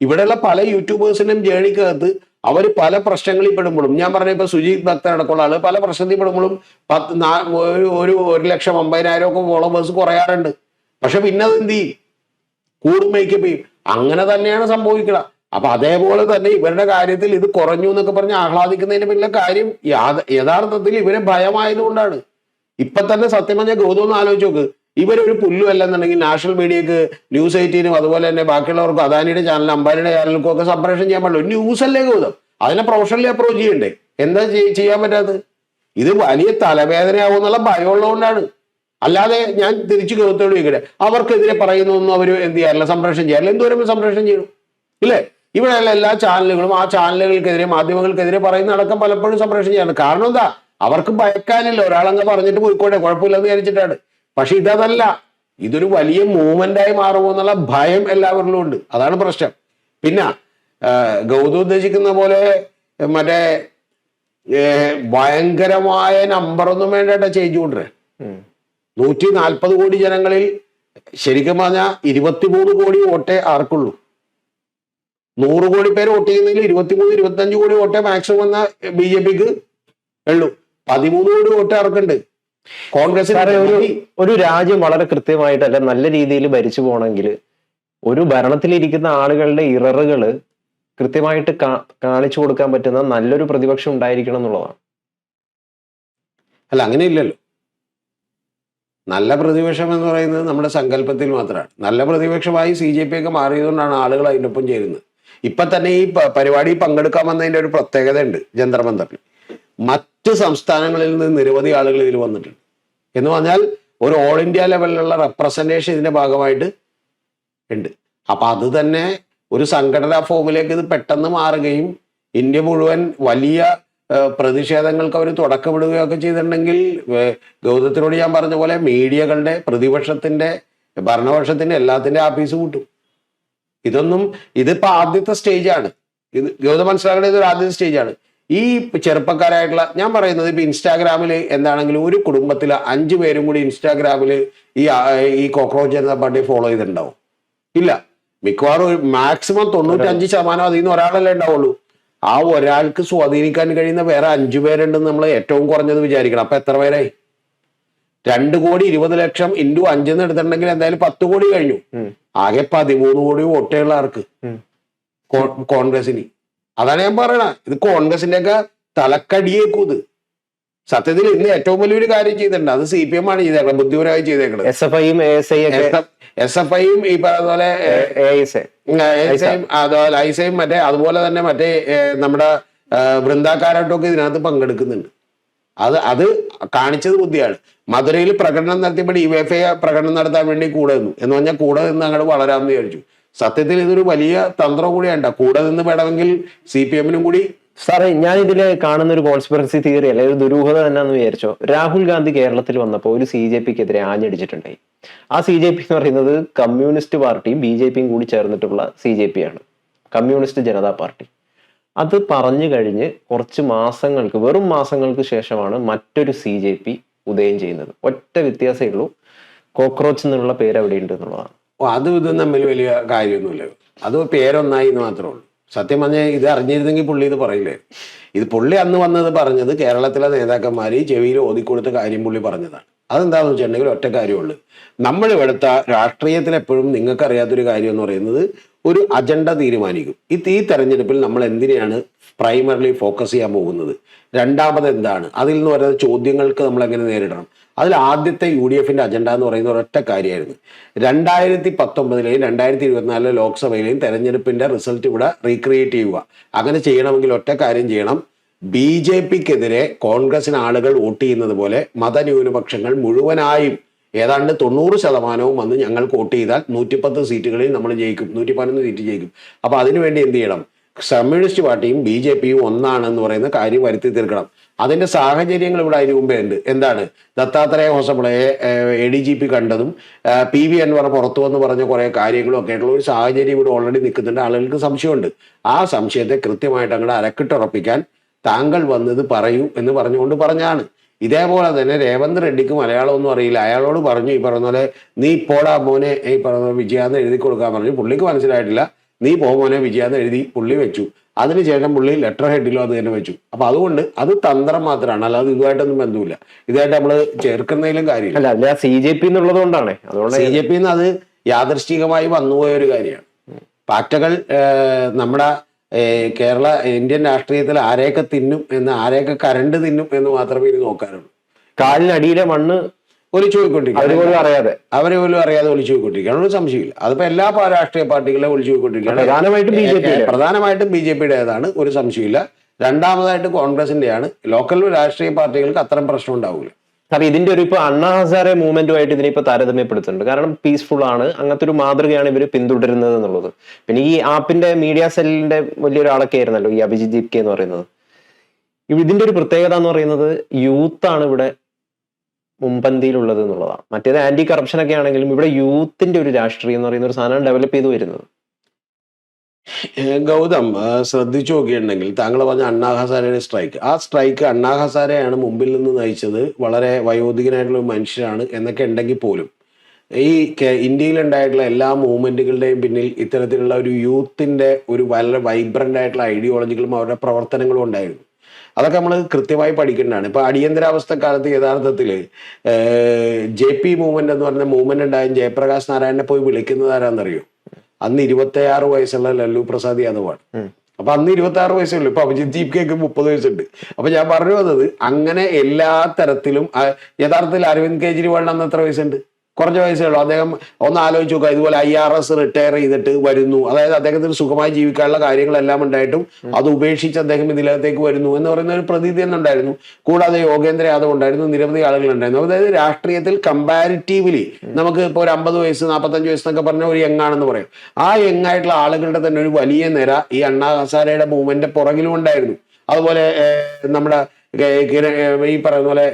ഇവിടെയുള്ള പല യൂട്യൂബേഴ്സിന്റെയും ജേണിക്കകത്ത് അവർ പല പ്രശ്നങ്ങളിൽ പെടുമ്പോഴും, ഞാൻ പറഞ്ഞ ഇപ്പൊ സുജിത് ഭക്തൻ അടക്കമുള്ള ആള് പല പ്രശ്നത്തിൽ പെടുമ്പോഴും 1,50,000 ഒക്കെ ഫോളോവേഴ്സ് കുറയാറുണ്ട്. പക്ഷെ പിന്നെ അത് എന്ത് ചെയ്യും? കൂടും മേക്കപ്പ് ചെയ്യും. അങ്ങനെ തന്നെയാണ് സംഭവിക്കുക. അപ്പൊ അതേപോലെ തന്നെ ഇവരുടെ കാര്യത്തിൽ ഇത് കുറഞ്ഞു എന്നൊക്കെ പറഞ്ഞ് ആഹ്ലാദിക്കുന്നതിന് പിന്നിലെ കാര്യം യഥാർത്ഥത്തിൽ ഇവരെ ഭയമായതുകൊണ്ടാണ്. ഇപ്പൊ തന്നെ സത്യം പറഞ്ഞ ഗൗതം ഒന്ന് ആലോചിച്ച് നോക്ക്, ഇവരൊരു പുല്ലും അല്ലെന്നുണ്ടെങ്കിൽ നാഷണൽ മീഡിയക്ക്, ന്യൂസ് 18 അതുപോലെ തന്നെ ബാക്കിയുള്ളവർക്കും അദാനിയുടെ ചാനലിനും അംബാനിയുടെ ചാനലിനും ഒക്കെ സംപ്രേഷണം ചെയ്യാൻ പാടില്ല. ഒരു ന്യൂസ് അല്ലേ ഗൗതം, അതിനെ പ്രൊഫഷണലി അപ്രോച്ച് ചെയ്യണ്ടേ? എന്താ ചെയ്യാൻ പറ്റാത്തത്? ഇത് വലിയ തലവേദനയാവും എന്നുള്ള ഭയമുള്ളതുകൊണ്ടാണ്. അല്ലാതെ ഞാൻ തിരിച്ചു ഗൗതത്തോട് ചോദിക്കട്ടെ, അവർക്കെതിരെ പറയുന്നൊന്നും അവർ എന്ത് ചെയ്യാറില്ല, സംപ്രേഷണം ചെയ്യാറില്ല. എന്തോരം സംപ്രേഷണം ചെയ്യണം ഇല്ലേ? ഇവിടെയുള്ള എല്ലാ ചാനലുകളും ആ ചാനലുകൾക്കെതിരെ, മാധ്യമങ്ങൾക്കെതിരെ പറയുന്ന അടക്കം പലപ്പോഴും സംപ്രേഷണം ചെയ്യാറുണ്ട്. കാരണം എന്താ? അവർക്ക് ഭയക്കാനില്ല, ഒരാളങ്ങ് പറഞ്ഞിട്ട് പോയിക്കോട്ടെ, കുഴപ്പമില്ലെന്ന് വിചാരിച്ചിട്ടാണ്. പക്ഷെ ഇതല്ല, ഇതൊരു വലിയ മൂവ്മെന്റായി മാറുമോ എന്നുള്ള ഭയം എല്ലാവരിലും ഉണ്ട്. അതാണ് പ്രശ്നം. പിന്നെ ഗൗതം ഉദ്ദേശിക്കുന്ന പോലെ മറ്റേ ഭയങ്കരമായ നമ്പറൊന്നും വേണ്ട ചേഞ്ച് കൊണ്ടുവരാൻ. 140 കോടി ജനങ്ങളിൽ ശരിക്കും പറഞ്ഞാൽ 23 കോടി വോട്ടേ ആർക്കുള്ളൂ. 100 കോടി പേര് വോട്ട് ചെയ്യുന്നതിൽ 23-25 കോടി വോട്ടേ മാക്സിമം വന്ന BJPക്ക് ഉള്ളൂ. 13 കോടി വോട്ട് ആർക്കുണ്ട് കോൺഗ്രസ്. ഒരു രാജ്യം വളരെ കൃത്യമായിട്ടല്ല നല്ല രീതിയിൽ ഭരിച്ചു പോകണമെങ്കിൽ ഒരു ഭരണത്തിലിരിക്കുന്ന ആളുകളുടെ ഇററുകള് കൃത്യമായിട്ട് കാണിച്ചു കൊടുക്കാൻ പറ്റുന്ന നല്ലൊരു പ്രതിപക്ഷം ഉണ്ടായിരിക്കണം എന്നുള്ളതാണ്. അല്ല, അങ്ങനെ ഇല്ലല്ലോ. നല്ല പ്രതിപക്ഷം എന്ന് പറയുന്നത് നമ്മുടെ സങ്കല്പത്തിൽ മാത്രമാണ്. നല്ല പ്രതിപക്ഷമായി CJP ഒക്കെ മാറിയതുകൊണ്ടാണ് ആളുകൾ അതിൻ്റെ ഒപ്പം ചേരുന്നത്. ഇപ്പൊ തന്നെ ഈ പരിപാടി പങ്കെടുക്കാൻ വന്നതിന്റെ ഒരു പ്രത്യേകത ഉണ്ട്. ജന്തർ മന്ദറിൽ മറ്റ് സംസ്ഥാനങ്ങളിൽ നിന്ന് നിരവധി ആളുകൾ ഇതിൽ വന്നിട്ടുണ്ട്. എന്ന് പറഞ്ഞാൽ ഒരു ഓൾ ഇന്ത്യ ലെവലിലുള്ള റെപ്രസെന്റേഷൻ ഇതിന്റെ ഭാഗമായിട്ട് ഉണ്ട്. അപ്പൊ അത് തന്നെ ഒരു സംഘടനാ ഫോമിലേക്ക് ഇത് പെട്ടെന്ന് മാറുകയും ഇന്ത്യ മുഴുവൻ വലിയ പ്രതിഷേധങ്ങൾക്ക് അവർ തുടക്കമിടുകയൊക്കെ ചെയ്തിട്ടുണ്ടെങ്കിൽ ഗൗതത്തിനോട് ഞാൻ പറഞ്ഞ പോലെ മീഡിയകളുടെ, പ്രതിപക്ഷത്തിന്റെ, ഭരണപക്ഷത്തിന്റെ എല്ലാത്തിന്റെ ആഫീസ് കൂട്ടും. ഇതിപ്പോ ആദ്യത്തെ സ്റ്റേജാണ്. ഇത് ഗൗതം മനസ്സിലാക്കേണ്ടത് ഒരു ആദ്യത്തെ സ്റ്റേജാണ്. ഈ ചെറുപ്പക്കാരായിട്ടുള്ള, ഞാൻ പറയുന്നത് ഇപ്പൊ ഇൻസ്റ്റാഗ്രാമിൽ എന്താണെങ്കിലും ഒരു കുടുംബത്തിലെ 5 പേരും കൂടി ഇൻസ്റ്റാഗ്രാമിൽ ഈ കോക്രോച്ച് ജനതാ പാർട്ടി ഫോളോ ചെയ്തിട്ടുണ്ടാവും? ഇല്ല. മിക്കവാറും മാക്സിമം 95% അതിൽ നിന്ന് ഒരാളല്ലേ ഉണ്ടാവുള്ളൂ. ആ ഒരാൾക്ക് സ്വാധീനിക്കാൻ കഴിയുന്ന വേറെ 5 പേരുണ്ടെന്ന് നമ്മൾ ഏറ്റവും കുറഞ്ഞത് വിചാരിക്കണം. അപ്പൊ എത്ര പേരായി? 2,20,00,000 × 5 എന്ന് എടുത്തിട്ടുണ്ടെങ്കിൽ എന്തായാലും 10 കോടി കഴിഞ്ഞു. ആകെ 13 കോടി വോട്ടുള്ള ആർക്ക്? കോൺഗ്രസിന്. അതാണ് ഞാൻ പറയണ, ഇത് കോൺഗ്രസിന്റെ ഒക്കെ തലക്കടിയേക്കും. ഇത് സത്യത്തിൽ ഇന്ന് ഏറ്റവും വലിയൊരു കാര്യം ചെയ്തിട്ടുണ്ട്. അത് CPM ആണ് ചെയ്തേക്കുന്നത്, ബുദ്ധിപരമായി ചെയ്തേക്കുന്നത്. SFIയും ഈ പറയുന്ന പോലെ ഐസയും അതുപോലെ തന്നെ നമ്മുടെ വൃന്ദാക്കാരായിട്ടൊക്കെ ഇതിനകത്ത് പങ്കെടുക്കുന്നുണ്ട്. അത് കാണിച്ചത് ബുദ്ധിയാണ്. മധുരയിൽ പ്രകടനം നടത്തിയപ്പോൾ DYFI പ്രകടനം നടത്താൻ വേണ്ടി കൂടെ നിന്നു. എന്ന് പറഞ്ഞാൽ കൂടെ നിന്ന് അങ്ങോട്ട് വളരാമെന്ന് വിചാരിച്ചു. സത്യത്തിൽ ഇതൊരു വലിയ തന്ത്രം കൂടിയാണ്. കൂടെ നിന്ന് വേണമെങ്കിൽ CPM-നും കൂടി. സാറേ, ഞാൻ ഇതില് കാണുന്ന ഒരു കോൺസ്പിറസി തിയറി അല്ലെ, ഒരു ദുരൂഹത തന്നെയാന്ന് വിചാരിച്ചോ. രാഹുൽ ഗാന്ധി കേരളത്തിൽ വന്നപ്പോൾ ഒരു CJPക്കെതിരെ ആഞ്ഞടിച്ചിട്ടുണ്ടായി. ആ CJP എന്ന് പറയുന്നത് കമ്മ്യൂണിസ്റ്റ് പാർട്ടിയും BJPയും കൂടി ചേർന്നിട്ടുള്ള CJP ആണ്, കമ്മ്യൂണിസ്റ്റ് ജനതാ പാർട്ടി. അത് പറഞ്ഞു കഴിഞ്ഞ് കുറച്ച് മാസങ്ങൾക്ക്, വെറും മാസങ്ങൾക്ക് ശേഷമാണ് മറ്റൊരു CJP ഉദയം ചെയ്യുന്നത്. ഒറ്റ വ്യത്യാസമേ ഉള്ളൂ, കോക്രോച്ച് എന്നുള്ള പേര് അവിടെ ഉണ്ട് എന്നുള്ളതാണ്. അതും ഇതും തമ്മിൽ വലിയ കാര്യമൊന്നുമില്ല. അത് പേരൊന്നായി എന്ന് മാത്രമേ ഉള്ളൂ. സത്യം പറഞ്ഞാൽ ഇത് അറിഞ്ഞിരുന്നെങ്കിൽ പുള്ളി ഇത് പറയില്ലേ. ഇത് പുള്ളി അന്ന് വന്നത് പറഞ്ഞത് കേരളത്തിലെ നേതാക്കന്മാർ ചെവിയിൽ ഓതിക്കൊടുത്ത കാര്യം പുള്ളി പറഞ്ഞതാണ്. അതെന്താണെന്ന് വെച്ചിട്ടുണ്ടെങ്കിൽ ഒറ്റ കാര്യമുള്ളൂ. നമ്മൾ ഇവിടുത്തെ രാഷ്ട്രീയത്തിൽ എപ്പോഴും നിങ്ങൾക്കറിയാത്തൊരു കാര്യം എന്ന് പറയുന്നത് ഒരു അജണ്ട തീരുമാനിക്കും. ഈ തെരഞ്ഞെടുപ്പിൽ നമ്മൾ എന്തിനെയാണ് പ്രൈമറിലി ഫോക്കസ് ചെയ്യാൻ പോകുന്നത്, രണ്ടാമത് എന്താണ്, അതിൽ നിന്ന് വരുന്ന ചോദ്യങ്ങൾക്ക് നമ്മൾ എങ്ങനെ നേരിടണം. അതിൽ ആദ്യത്തെ UDFന്റെ അജണ്ട എന്ന് പറയുന്ന ഒരൊറ്റ കാര്യമായിരുന്നു. 2019-ലെയും 2024 ലോക്സഭയിലെയും തെരഞ്ഞെടുപ്പിന്റെ റിസൾട്ട് ഇവിടെ റീക്രിയേറ്റ് ചെയ്യുക. അങ്ങനെ ചെയ്യണമെങ്കിൽ ഒറ്റ കാര്യം ചെയ്യണം. BJPക്കെതിരെ കോൺഗ്രസിന് ആളുകൾ വോട്ട് ചെയ്യുന്നത് പോലെ മതന്യൂനപക്ഷങ്ങൾ മുഴുവനായും ഏതാണ്ട് 90% വന്ന് ഞങ്ങൾക്ക് വോട്ട് ചെയ്താൽ 110 സീറ്റുകളിൽ നമ്മൾ ജയിക്കും, 111 സീറ്റ് ജയിക്കും. അപ്പൊ അതിനുവേണ്ടി എന്ത് ചെയ്യണം? കമ്മ്യൂണിസ്റ്റ് പാർട്ടിയും BJPയും ഒന്നാണെന്ന് പറയുന്ന കാര്യം വരുത്തി തീർക്കണം. അതിന്റെ സാഹചര്യങ്ങൾ ഇവിടെ അതിന് മുമ്പേ ഉണ്ട്. എന്താണ്? ദത്താത്രേയ ഹോസപ്പിളയെ ADGP കണ്ടതും PV അൻവർ പുറത്തു വന്ന് പറഞ്ഞ കുറെ കാര്യങ്ങളും ഒക്കെ ആയിട്ടുള്ള ഒരു സാഹചര്യം ഇവിടെ ഓൾറെഡി നിൽക്കുന്നുണ്ട്. ആളുകൾക്ക് സംശയമുണ്ട്. ആ സംശയത്തെ കൃത്യമായിട്ട് അങ്ങോട്ട് അരക്കിട്ടുറപ്പിക്കാൻ താങ്കൾ വന്നത് പറയൂ എന്ന് പറഞ്ഞുകൊണ്ട് പറഞ്ഞാണ്. ഇതേപോലെ തന്നെ രേവന്ത് റെഡ്ഡിക്ക് മലയാളമൊന്നും അറിയില്ല. അയാളോട് പറഞ്ഞു, ഈ പറഞ്ഞ പോലെ നീ പോടാ മോനെ ഈ പറഞ്ഞ വിജയാന്ന് എഴുതി കൊടുക്കാൻ പറഞ്ഞു. പുള്ളിക്ക് മനസ്സിലായിട്ടില്ല. നീ പോ മോനെ വിജയാന്ന് എഴുതി പുള്ളി വെച്ചു. അതിനുശേഷം പുള്ളി ലെറ്റർ ഹെഡിലും അത് തന്നെ വെച്ചു. അപ്പൊ അതുകൊണ്ട് അത് തന്ത്രം മാത്രമാണ്, അല്ലാതെ ഇതുമായിട്ടൊന്നും ബന്ധമില്ല. ഇതായിട്ട് നമ്മള് ചേർക്കുന്നതിലും കാര്യമില്ല. CJP എന്നുള്ളത് കൊണ്ടാണ്. CJP അത് യാദൃശ്ചികമായി വന്നുപോയ ഒരു കാര്യമാണ്. പാറ്റകൾ നമ്മുടെ കേരള ഇന്ത്യൻ രാഷ്ട്രീയത്തിൽ ആരെയൊക്കെ തിന്നും എന്ന്, ആരെയൊക്കെ കരണ്ട് തിന്നും എന്ന് മാത്രമേ ഇത് നോക്കാറുള്ളൂ. കാലിനടിയിലെ മണ്ണ് ഒലിച്ചു പോയിക്കൊണ്ടിരിക്കുക, അവര് പോലും അറിയാതെ ഒലിച്ചു പോയിക്കൊണ്ടിരിക്കുകയാണ്. ഒരു സംശയമില്ല. അതിപ്പോ എല്ലാ രാഷ്ട്രീയ പാർട്ടികളെ ഒലിച്ചു പോയിക്കൊണ്ടിരിക്കുകയാണ്. പ്രധാനമായിട്ടും ബി ജെ പിയുടേതാണ്, ഒരു സംശയമില്ല. രണ്ടാമതായിട്ട് കോൺഗ്രസിന്റെയാണ്. ലോക്കൽ രാഷ്ട്രീയ പാർട്ടികൾക്ക് അത്തരം പ്രശ്നം ഉണ്ടാവില്ല. കാരണം ഇതിന്റെ ഒരു ഇപ്പൊ അണ്ണാ ഹസാരെ മൂവ്മെന്റുമായിട്ട് ഇതിനിപ്പോ താരതമ്യപ്പെടുത്തുന്നുണ്ട്. കാരണം പീസ്ഫുൾ ആണ്, അങ്ങനത്തെ ഒരു മാതൃകയാണ് ഇവർ പിന്തുടരുന്നത് എന്നുള്ളത്. പിന്നെ ഈ ആപ്പിന്റെ മീഡിയ സെല്ലിന്റെ വലിയൊരാളൊക്കെ ആയിരുന്നല്ലോ ഈ അഭിജിത് ദീപ്കെ എന്ന് പറയുന്നത്. ഇതിന്റെ ഒരു പ്രത്യേകത എന്ന് പറയുന്നത് യൂത്താണ് ഇവിടെ മുൻപന്തിയിലുള്ളത് എന്നുള്ളതാണ്. മറ്റേത് ആന്റി കറപ്ഷൻ ഒക്കെ ആണെങ്കിലും ഇവിടെ യൂത്തിന്റെ ഒരു രാഷ്ട്രീയം എന്ന് പറയുന്ന ഒരു സാധനം ഡെവലപ്പ് ചെയ്തു വരുന്നത്. ഗൗതം ശ്രദ്ധിച്ചു നോക്കിയിട്ടുണ്ടെങ്കിൽ താങ്കൾ പറഞ്ഞ അണ്ണാ ഹസാരയുടെ സ്ട്രൈക്ക്, ആ സ്ട്രൈക്ക് അണ്ണാ ഹസാരെയാണ് മുമ്പിൽ നിന്ന് നയിച്ചത്, വളരെ വയോധികനായിട്ടുള്ള മനുഷ്യരാണ് എന്നൊക്കെ ഉണ്ടെങ്കിൽ പോലും ഈ ഇന്ത്യയിൽ ഉണ്ടായിട്ടുള്ള എല്ലാ മൂവ്മെന്റുകളുടെയും പിന്നിൽ ഇത്തരത്തിലുള്ള ഒരു യൂത്തിന്റെ ഒരു വളരെ വൈബ്രന്റ് ആയിട്ടുള്ള ഐഡിയോളജികളും അവരുടെ പ്രവർത്തനങ്ങളും ഉണ്ടായിരുന്നു. അതൊക്കെ നമ്മൾ കൃത്യമായി പഠിക്കേണ്ടതാണ്. ഇപ്പൊ അടിയന്തരാവസ്ഥ കാലത്ത് യഥാർത്ഥത്തിൽ JP മൂവ്മെന്റ് എന്ന് പറഞ്ഞ മൂവ്മെന്റ് ഉണ്ടായ ജയപ്രകാശ് നാരായണനെ പോയി വിളിക്കുന്നത് ആരാന്നറിയോ? അന്ന് 26 വയസ്സുള്ള ലല്ലു പ്രസാദ് യാദവാണ്. അപ്പൊ അന്ന് 26 വയസ്സേ ഉള്ളൂ. ഇപ്പൊ അഭിജിത് ദീപ്കയ്ക്ക് 30 വയസ്സുണ്ട്. അപ്പൊ ഞാൻ പറഞ്ഞു വന്നത് അങ്ങനെ എല്ലാ തരത്തിലും യഥാർത്ഥത്തിൽ അരവിന്ദ് കെജ്രിവാളിന് അന്ന് എത്ര വയസ്സുണ്ട്? കുറഞ്ഞ വയസ്സേ ഉള്ളൂ. അദ്ദേഹം ഒന്ന് ആലോചിച്ച് നോക്കുക. ഇതുപോലെ IRS റിട്ടയർ ചെയ്തിട്ട് വരുന്നു, അതായത് അദ്ദേഹത്തിന് സുഖമായി ജീവിക്കാനുള്ള കാര്യങ്ങളെല്ലാം ഉണ്ടായിട്ടും അത് ഉപേക്ഷിച്ച് അദ്ദേഹം ഇതിനകത്തേക്ക് വരുന്നു എന്ന് പറയുന്ന ഒരു പ്രതീതി തന്നെ ഉണ്ടായിരുന്നു. കൂടാതെ യോഗേന്ദ്ര യാദവ് ഉണ്ടായിരുന്നു, നിരവധി ആളുകൾ ഉണ്ടായിരുന്നു. അതായത് രാഷ്ട്രീയത്തിൽ കമ്പാരിറ്റീവ്ലി നമുക്ക് ഇപ്പോൾ ഒരു 50 വയസ്സ് 45 വയസ്സെന്നൊക്കെ പറഞ്ഞ ഒരു യങ്ങാണെന്ന് പറയും. ആ യങ്ങായിട്ടുള്ള ആളുകളുടെ തന്നെ ഒരു വലിയ നിര ഈ അണ്ണാ ഹസാരയുടെ മൂവ്മെന്റിന്റെ പുറകിലും ഉണ്ടായിരുന്നു. അതുപോലെ നമ്മുടെ ഈ പറയുന്ന പോലെ